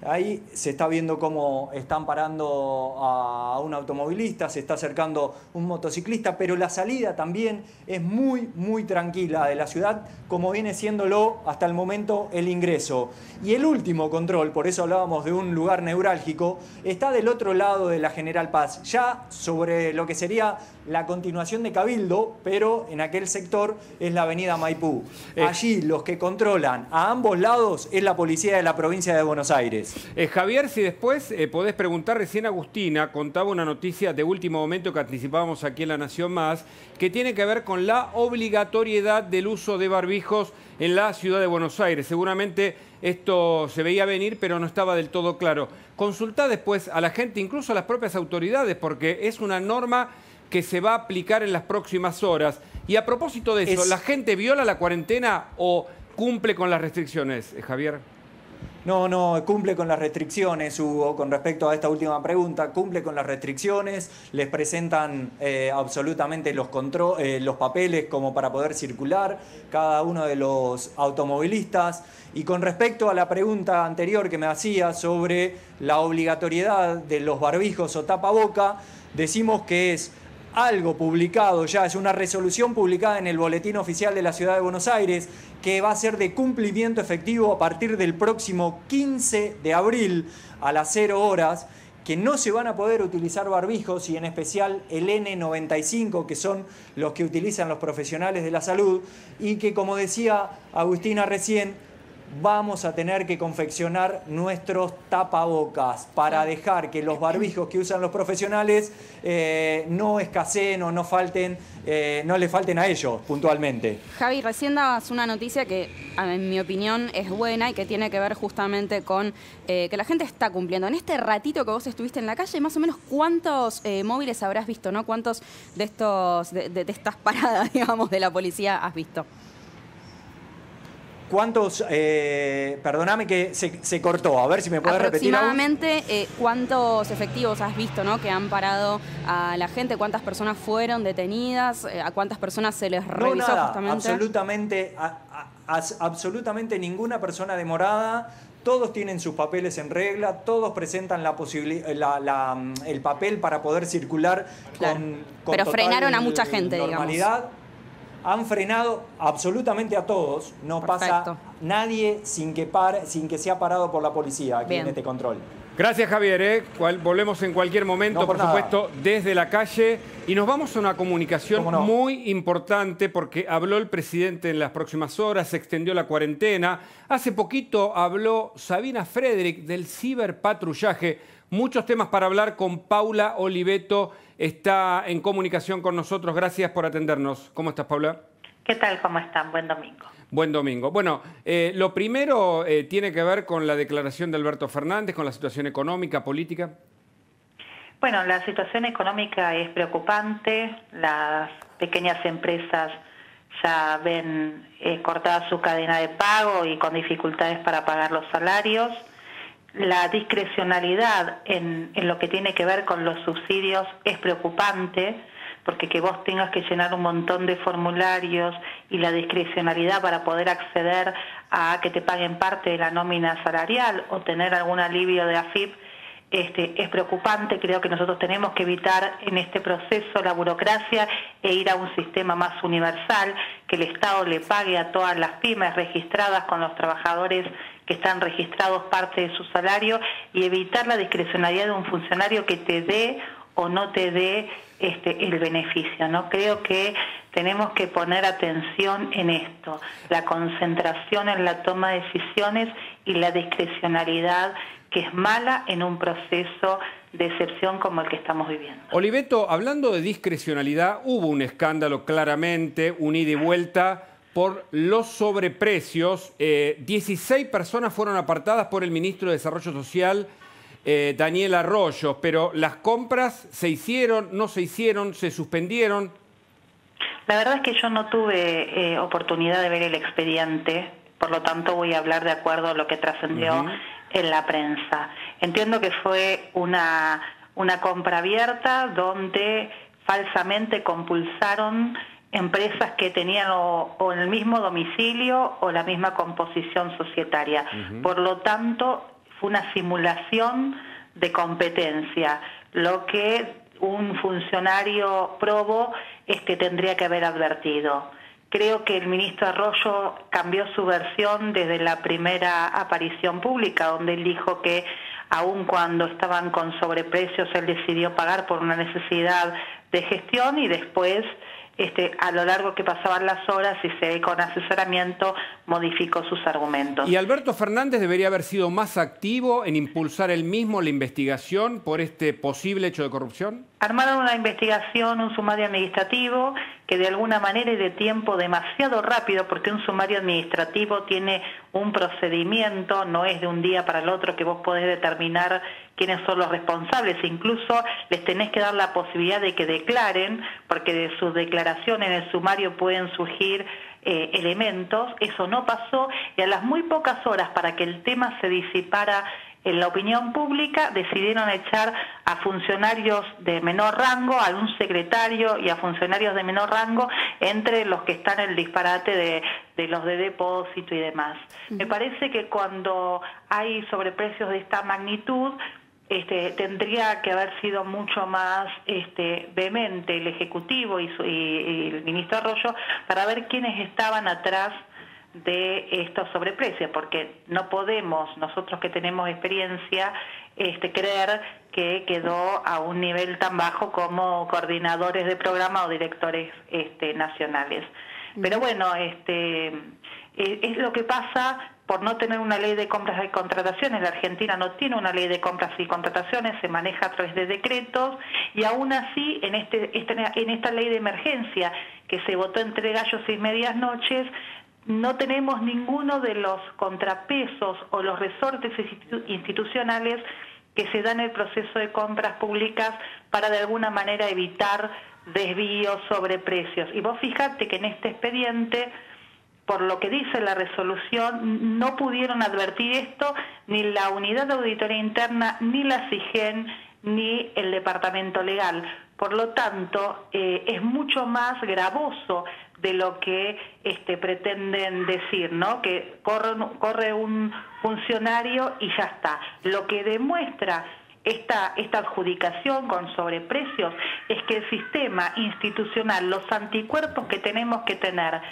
Ahí se está viendo cómo están parando a un automovilista, se está acercando un motociclista, pero la salida también es muy tranquila de la ciudad, como viene siéndolo hasta el momento el ingreso. Y el último control, por eso hablábamos de un lugar neurálgico, está del otro lado de la General Paz, ya sobre lo que sería la continuación de Cabildo, pero en aquel sector es la avenida Maipú. Allí los que controlan a ambos lados es la policía de la provincia de Buenos Aires. Así es. Javier, si después podés preguntar, recién Agustina contaba una noticia de último momento que anticipábamos aquí en La Nación Más, que tiene que ver con la obligatoriedad del uso de barbijos en la ciudad de Buenos Aires. Seguramente esto se veía venir, pero no estaba del todo claro. Consultá después a la gente, incluso a las propias autoridades, porque es una norma que se va a aplicar en las próximas horas. Y a propósito de eso, ¿la gente viola la cuarentena o cumple con las restricciones, Javier? No, cumple con las restricciones, Hugo, con respecto a esta última pregunta, cumple con las restricciones, les presentan absolutamente los papeles como para poder circular cada uno de los automovilistas. Y con respecto a la pregunta anterior que me hacía sobre la obligatoriedad de los barbijos o tapaboca, decimos que es algo publicado ya, es una resolución publicada en el Boletín Oficial de la Ciudad de Buenos Aires que va a ser de cumplimiento efectivo a partir del próximo 15 de abril a las 0 horas, que no se van a poder utilizar barbijos y en especial el N95, que son los que utilizan los profesionales de la salud, y que, como decía Agustina recién, vamos a tener que confeccionar nuestros tapabocas para dejar que los barbijos que usan los profesionales no escaseen o no le falten a ellos puntualmente. Javi, recién dabas una noticia que en mi opinión es buena y que tiene que ver justamente con que la gente está cumpliendo. En este ratito que vos estuviste en la calle, más o menos cuántos móviles habrás visto, ¿no? ¿Cuántos de estas paradas, digamos, de la policía has visto? ¿Cuántos? Perdóname que se cortó, a ver si me puedes repetir. Aproximadamente, ¿cuántos efectivos has visto, ¿no? Que han parado a la gente? ¿Cuántas personas fueron detenidas? ¿A cuántas personas se les revisó justamente? Absolutamente ninguna persona demorada. Todos tienen sus papeles en regla, todos presentan el papel para poder circular con Pero total frenaron a mucha gente, normalidad. digamos. Han frenado absolutamente a todos. No pasa nadie sin que sea parado por la policía aquí en este control. Gracias, Javier. Volvemos en cualquier momento, por supuesto, desde la calle. Y nos vamos a una comunicación muy importante porque habló el presidente en las próximas horas, se extendió la cuarentena. Hace poquito habló Sabina Frederick del ciberpatrullaje. Muchos temas para hablar con Paula Oliveto. Está en comunicación con nosotros. Gracias por atendernos. ¿Cómo estás, Paula? ¿Qué tal? ¿Cómo están? Buen domingo. Buen domingo. Bueno, lo primero tiene que ver con la declaración de Alberto Fernández, con la situación económica, política. Bueno, la situación económica es preocupante. Las pequeñas empresas ya ven cortada su cadena de pago y con dificultades para pagar los salarios. La discrecionalidad en lo que tiene que ver con los subsidios es preocupante, porque que vos tengas que llenar un montón de formularios y la discrecionalidad para poder acceder a que te paguen parte de la nómina salarial o tener algún alivio de AFIP es preocupante. Creo que nosotros tenemos que evitar en este proceso la burocracia e ir a un sistema más universal, que el Estado le pague a todas las pymes registradas con los trabajadores que están registrados parte de su salario y evitar la discrecionalidad de un funcionario que te dé o no te dé el beneficio, ¿no? Creo que tenemos que poner atención en esto, la concentración en la toma de decisiones y la discrecionalidad, que es mala en un proceso de excepción como el que estamos viviendo. Oliveto, hablando de discrecionalidad, hubo un escándalo claramente, un ida y vuelta por los sobreprecios. 16 personas fueron apartadas por el ministro de Desarrollo Social, Daniel Arroyo, pero las compras se hicieron, no se hicieron, se suspendieron. La verdad es que yo no tuve oportunidad de ver el expediente, por lo tanto voy a hablar de acuerdo a lo que trascendió en la prensa. Entiendo que fue una compra abierta donde falsamente compulsaron empresas que tenían o el mismo domicilio o la misma composición societaria. Por lo tanto, fue una simulación de competencia, lo que un funcionario probo tendría que haber advertido. Creo que el ministro Arroyo cambió su versión desde la primera aparición pública, donde él dijo que aun cuando estaban con sobreprecios, él decidió pagar por una necesidad de gestión y después a lo largo que pasaban las horas y se ve con asesoramiento, modificó sus argumentos. ¿Y Alberto Fernández debería haber sido más activo en impulsar él mismo la investigación por este posible hecho de corrupción? Armaron una investigación, un sumario administrativo, que de alguna manera y de tiempo demasiado rápido, porque un sumario administrativo tiene un procedimiento, no es de un día para el otro que vos podés determinar quiénes son los responsables, incluso les tenés que dar la posibilidad de que declaren, porque de sus declaraciones en el sumario pueden surgir elementos. Eso no pasó, y a las muy pocas horas para que el tema se disipara en la opinión pública, decidieron echar a funcionarios de menor rango, a un secretario y a funcionarios de menor rango, entre los que están en el disparate de los de depósito y demás. Me parece que cuando hay sobreprecios de esta magnitud, tendría que haber sido mucho más vehemente el Ejecutivo y el ministro Arroyo para ver quiénes estaban atrás de estos sobreprecios, porque no podemos, nosotros que tenemos experiencia, creer que quedó a un nivel tan bajo como coordinadores de programa o directores nacionales. Pero bueno, es lo que pasa por no tener una ley de compras y contrataciones. La Argentina no tiene una ley de compras y contrataciones, se maneja a través de decretos, y aún así en esta ley de emergencia que se votó entre gallos y medias noches, no tenemos ninguno de los contrapesos o los resortes institucionales que se dan en el proceso de compras públicas para de alguna manera evitar desvíos, sobreprecios. Y vos fijate que en este expediente, por lo que dice la resolución, no pudieron advertir esto ni la Unidad de Auditoría Interna, ni la SIGEN, ni el Departamento Legal. Por lo tanto, es mucho más gravoso de lo que pretenden decir, ¿no? Que corre un funcionario y ya está. Lo que demuestra esta adjudicación con sobreprecios es que el sistema institucional, los anticuerpos que tenemos que tener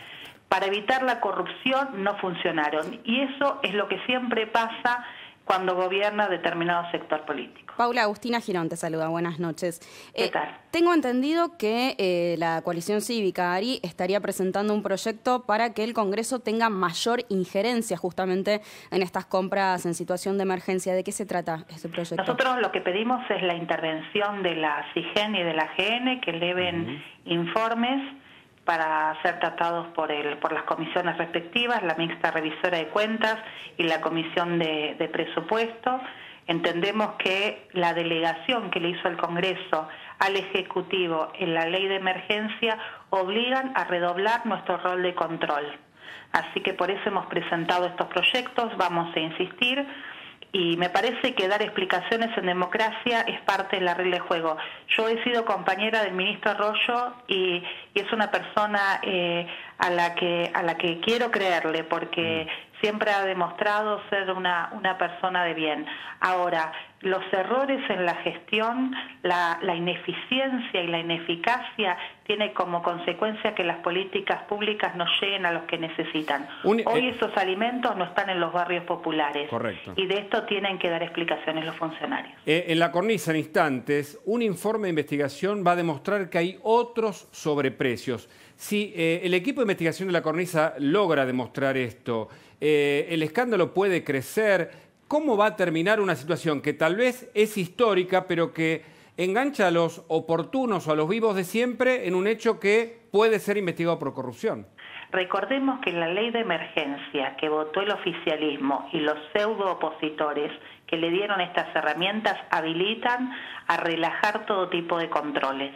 para evitar la corrupción no funcionaron. Y eso es lo que siempre pasa cuando gobierna determinado sector político. Paula, Agustina Girón te saluda, buenas noches. ¿Qué tal? Tengo entendido que la coalición cívica, ARI, estaría presentando un proyecto para que el Congreso tenga mayor injerencia justamente en estas compras en situación de emergencia. ¿De qué se trata ese proyecto? Nosotros lo que pedimos es la intervención de la SIGEN y de la GN, que eleven informes para ser tratados por las comisiones respectivas, la mixta revisora de cuentas y la comisión de presupuesto. Entendemos que la delegación que le hizo el Congreso al Ejecutivo en la ley de emergencia obligan a redoblar nuestro rol de control. Así que por eso hemos presentado estos proyectos, vamos a insistir. Y me parece que dar explicaciones en democracia es parte de la regla de juego. Yo he sido compañera del ministro Arroyo y es una persona a la que quiero creerle, porque siempre ha demostrado ser una persona de bien. Ahora, los errores en la gestión, la ineficiencia y la ineficacia tiene como consecuencia que las políticas públicas no lleguen a los que necesitan. Hoy esos alimentos no están en los barrios populares. Correcto. Y de esto tienen que dar explicaciones los funcionarios. En la cornisa, en instantes, un informe de investigación va a demostrar que hay otros sobreprecios. Si el equipo de investigación de la cornisa logra demostrar esto, el escándalo puede crecer. ¿Cómo va a terminar una situación que tal vez es histórica, pero que engancha a los oportunos o a los vivos de siempre en un hecho que puede ser investigado por corrupción? Recordemos que la ley de emergencia que votó el oficialismo y los pseudo opositores que le dieron estas herramientas habilitan a relajar todo tipo de controles.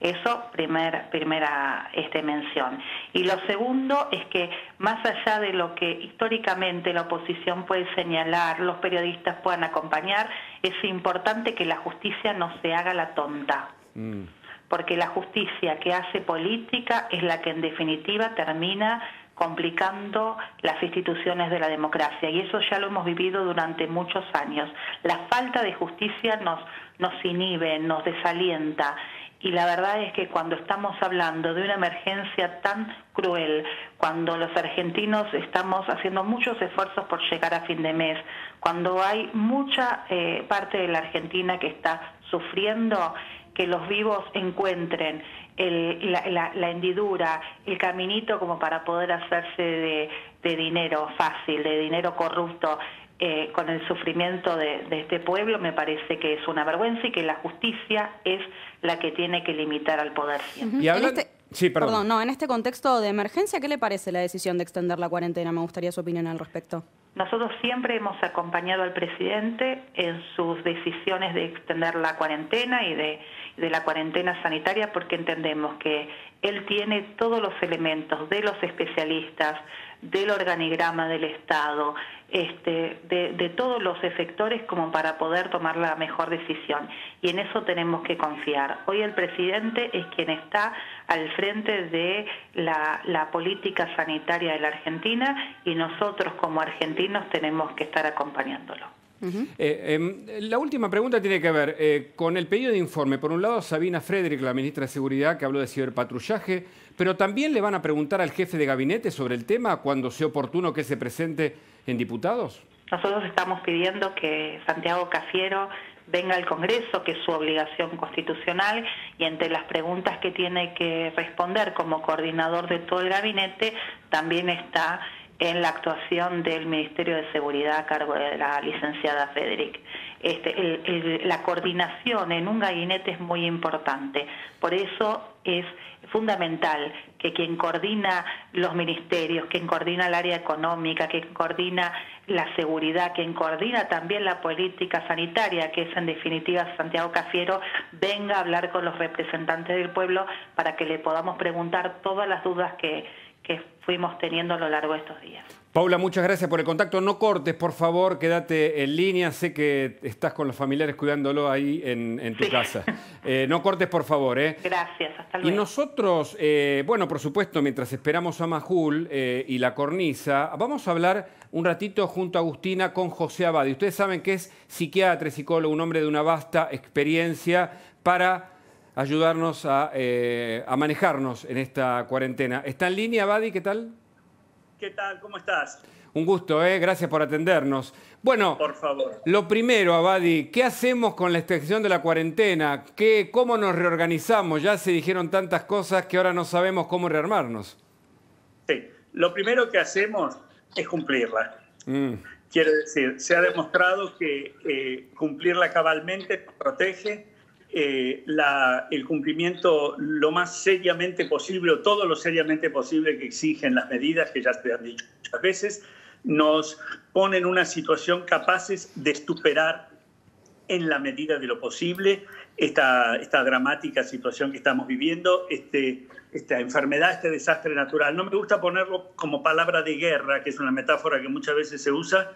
Eso, primera mención. Y lo segundo es que más allá de lo que históricamente la oposición puede señalar, los periodistas puedan acompañar, es importante que la justicia no se haga la tonta. Porque la justicia que hace política es la que en definitiva termina complicando las instituciones de la democracia, y eso ya lo hemos vivido durante muchos años. La falta de justicia nos inhibe, nos desalienta. Y la verdad es que cuando estamos hablando de una emergencia tan cruel, cuando los argentinos estamos haciendo muchos esfuerzos por llegar a fin de mes, cuando hay mucha parte de la Argentina que está sufriendo, que los vivos encuentren la hendidura, el caminito como para poder hacerse de dinero fácil, de dinero corrupto, con el sufrimiento de este pueblo, me parece que es una vergüenza y que la justicia es la que tiene que limitar al poder siempre. Sí, perdón. En este contexto de emergencia, ¿qué le parece la decisión de extender la cuarentena? Me gustaría su opinión al respecto. Nosotros siempre hemos acompañado al presidente en sus decisiones de extender la cuarentena y de la cuarentena sanitaria, porque entendemos que él tiene todos los elementos de los especialistas, del organigrama del Estado, de todos los efectores como para poder tomar la mejor decisión. Y en eso tenemos que confiar. Hoy el presidente es quien está al frente de la política sanitaria de la Argentina y nosotros como argentinos tenemos que estar acompañándolo. La última pregunta tiene que ver con el pedido de informe. Por un lado, Sabina Frederick, la ministra de Seguridad, que habló de ciberpatrullaje, pero también le van a preguntar al jefe de gabinete sobre el tema cuando sea oportuno que se presente en diputados. Nosotros estamos pidiendo que Santiago Cafiero venga al Congreso, que es su obligación constitucional, y entre las preguntas que tiene que responder como coordinador de todo el gabinete también está en la actuación del Ministerio de Seguridad a cargo de la licenciada Frederick. La coordinación en un gabinete es muy importante, por eso es fundamental que quien coordina los ministerios, quien coordina el área económica, quien coordina la seguridad, quien coordina también la política sanitaria, que es en definitiva Santiago Cafiero, venga a hablar con los representantes del pueblo para que le podamos preguntar todas las dudas que fuimos teniendo a lo largo de estos días. Paula, muchas gracias por el contacto. No cortes, por favor, quédate en línea. Sé que estás con los familiares cuidándolo ahí en tu casa. No cortes, por favor. Gracias, hasta luego. Y nosotros, bueno, por supuesto, mientras esperamos a Majul y la cornisa, vamos a hablar un ratito junto a Agustina con José Abadi. Ustedes saben que es psiquiatra y psicólogo, un hombre de una vasta experiencia para ayudarnos a manejarnos en esta cuarentena. ¿Está en línea, Abadi? ¿Qué tal? ¿Qué tal? ¿Cómo estás? Un gusto, gracias por atendernos. Bueno, por favor. Lo primero, Abadi, ¿qué hacemos con la extensión de la cuarentena? ¿Cómo nos reorganizamos? Ya se dijeron tantas cosas que ahora no sabemos cómo rearmarnos. Sí, lo primero que hacemos es cumplirla. Quiero decir, se ha demostrado que cumplirla cabalmente protege. El cumplimiento lo más seriamente posible, o todo lo seriamente posible que exigen las medidas que ya se han dicho muchas veces, nos pone en una situación capaces de superar en la medida de lo posible esta dramática situación que estamos viviendo, esta enfermedad, este desastre natural. No me gusta ponerlo como palabra de guerra, que es una metáfora que muchas veces se usa,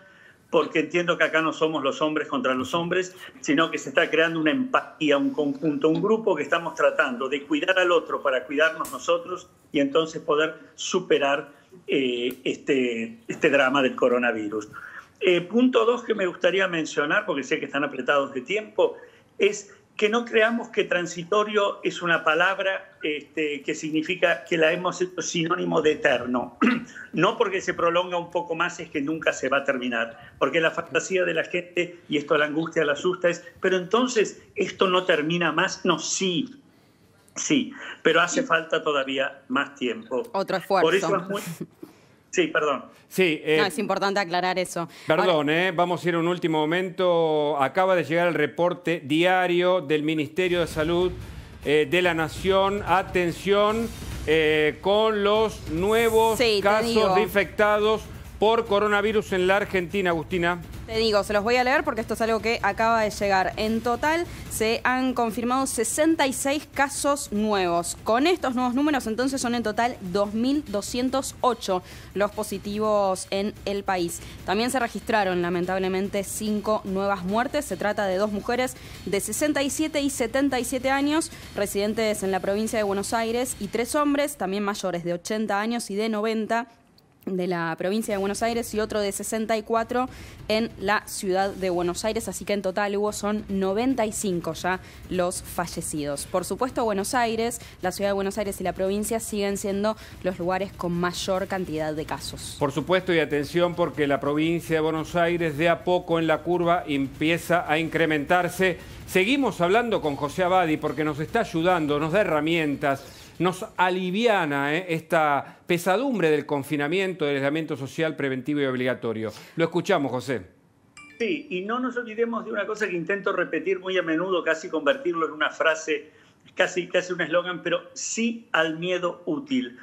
porque entiendo que acá no somos los hombres contra los hombres, sino que se está creando una empatía, un conjunto, un grupo que estamos tratando de cuidar al otro para cuidarnos nosotros y entonces poder superar este drama del coronavirus. Punto 2 que me gustaría mencionar, porque sé que están apretados de tiempo, es que no creamos que transitorio es una palabra que significa que la hemos hecho sinónimo de eterno. No porque se prolonga un poco más es que nunca se va a terminar. Porque la fantasía de la gente, y esto la angustia, la asusta, es, pero entonces esto no termina más. No, sí, pero hace falta todavía más tiempo. Otro esfuerzo. Por eso es muy... Sí, perdón. Sí, no, es importante aclarar eso. Perdón, vamos a ir a un último momento. Acaba de llegar el reporte diario del Ministerio de Salud de la Nación. Atención con los nuevos casos de infectados por coronavirus en la Argentina, Agustina. Te digo, se los voy a leer porque esto es algo que acaba de llegar. En total se han confirmado 66 casos nuevos. Con estos nuevos números entonces son en total 2.208 los positivos en el país. También se registraron lamentablemente 5 nuevas muertes. Se trata de 2 mujeres de 67 y 77 años, residentes en la provincia de Buenos Aires, y 3 hombres, también mayores de 80 años y de 90, de la provincia de Buenos Aires y otro de 64 en la ciudad de Buenos Aires, así que en total son 95 ya los fallecidos. Por supuesto, Buenos Aires, la ciudad de Buenos Aires y la provincia siguen siendo los lugares con mayor cantidad de casos. Por supuesto, y atención, porque la provincia de Buenos Aires de a poco en la curva empieza a incrementarse. Seguimos hablando con José Abadi porque nos está ayudando, nos da herramientas, nos aliviana esta pesadumbre del confinamiento, del aislamiento social preventivo y obligatorio. Lo escuchamos, José. Sí, y no nos olvidemos de una cosa que intento repetir muy a menudo, casi convertirlo en una frase, casi un eslogan, pero sí al miedo útil.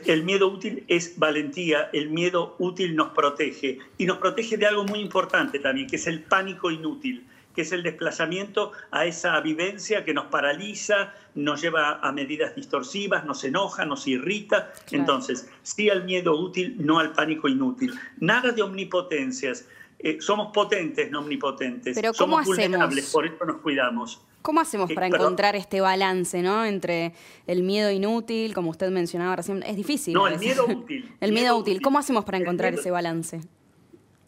El miedo útil es valentía, el miedo útil nos protege, y nos protege de algo muy importante también, que es el pánico inútil, que es el desplazamiento a esa vivencia que nos paraliza, nos lleva a medidas distorsivas, nos enoja, nos irrita. Claro. Entonces, sí al miedo útil, no al pánico inútil. Nada de omnipotencias. Somos potentes, no omnipotentes. Pero ¿cómo somos vulnerables, por eso nos cuidamos. ¿Cómo hacemos para encontrar este balance, ¿no? Entre el miedo inútil, como usted mencionaba recién? Es difícil. No, el miedo útil. El miedo útil. ¿Cómo hacemos para encontrar ese balance?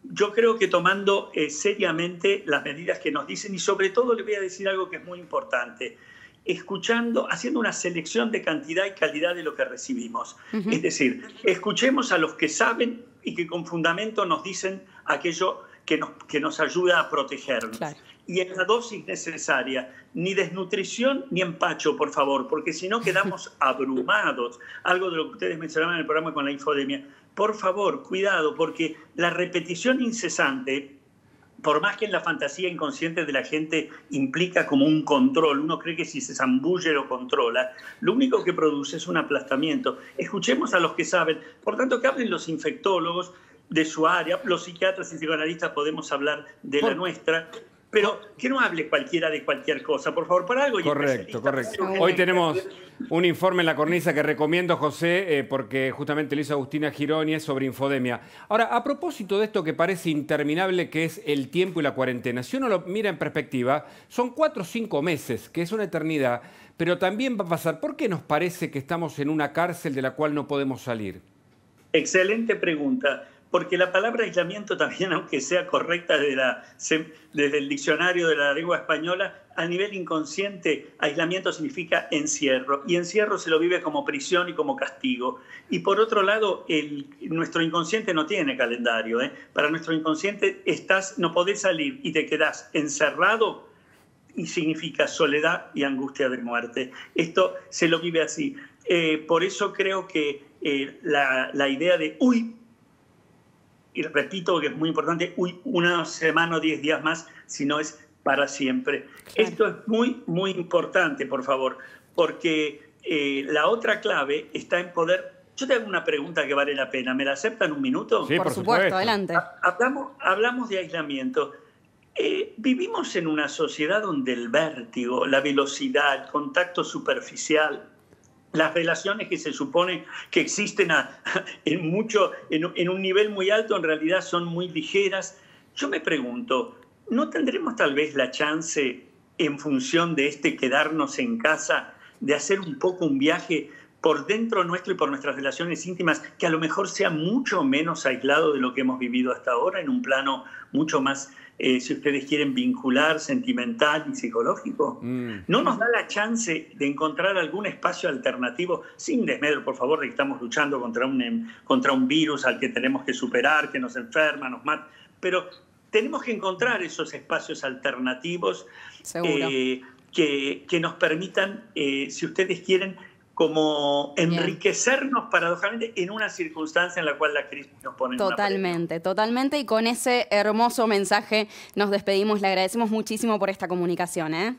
Yo creo que tomando seriamente las medidas que nos dicen, y sobre todo le voy a decir algo que es muy importante, escuchando, haciendo una selección de cantidad y calidad de lo que recibimos. Es decir, escuchemos a los que saben y que con fundamento nos dicen aquello que nos ayuda a protegernos. Claro. Y en la dosis necesaria, ni desnutrición ni empacho, por favor, porque si no quedamos abrumados. Algo de lo que ustedes mencionaban en el programa con la infodemia. Por favor, cuidado, porque la repetición incesante, por más que en la fantasía inconsciente de la gente implica como un control, uno cree que si se zambulle lo controla, lo único que produce es un aplastamiento. Escuchemos a los que saben, por tanto que hablen los infectólogos de su área, los psiquiatras y psicoanalistas podemos hablar de la nuestra, pero que no hable cualquiera de cualquier cosa, por favor, para algo. Correcto. Hoy tenemos un informe en La Cornisa que recomiendo, José, porque justamente lo hizo Agustina Gironi, sobre infodemia. Ahora, a propósito de esto que parece interminable, que es el tiempo y la cuarentena, si uno lo mira en perspectiva, son 4 o 5 meses, que es una eternidad, pero también va a pasar. ¿Por qué nos parece que estamos en una cárcel de la cual no podemos salir? Excelente pregunta. Porque la palabra aislamiento también, aunque sea correcta desde el diccionario de la lengua española, a nivel inconsciente, aislamiento significa encierro. Y encierro se lo vive como prisión y como castigo. Y por otro lado, nuestro inconsciente no tiene calendario. Para nuestro inconsciente no podés salir y te quedás encerrado y significa soledad y angustia de muerte. Esto se lo vive así. Por eso creo que la idea de y repito que es muy importante, una semana o 10 días más, si no es para siempre. Claro. Esto es muy, muy importante, por favor, porque la otra clave está en poder... Yo te hago una pregunta que vale la pena. ¿Me la aceptan un minuto? Sí, por supuesto, adelante. Hablamos de aislamiento. Vivimos en una sociedad donde el vértigo, la velocidad, el contacto superficial, las relaciones que se supone que existen en un nivel muy alto, en realidad son muy ligeras. Yo me pregunto, ¿no tendremos tal vez la chance, en función de quedarnos en casa, de hacer un poco un viaje por dentro nuestro y por nuestras relaciones íntimas, que a lo mejor sea mucho menos aislado de lo que hemos vivido hasta ahora, en un plano mucho más, si ustedes quieren, vincular, sentimental y psicológico? ¿No nos da la chance de encontrar algún espacio alternativo, sin desmedro, por favor, de que estamos luchando contra un virus al que tenemos que superar, que nos enferma, nos mata? Pero tenemos que encontrar esos espacios alternativos que nos permitan, si ustedes quieren, como enriquecernos paradójicamente en una circunstancia en la cual la crisis nos pone Totalmente. Y con ese hermoso mensaje nos despedimos. Le agradecemos muchísimo por esta comunicación.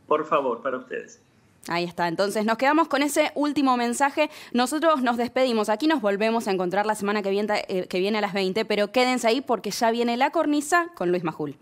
Por favor, para ustedes. Ahí está. Entonces nos quedamos con ese último mensaje. Nosotros nos despedimos. Aquí nos volvemos a encontrar la semana que viene a las 20, pero quédense ahí porque ya viene La Cornisa con Luis Majul.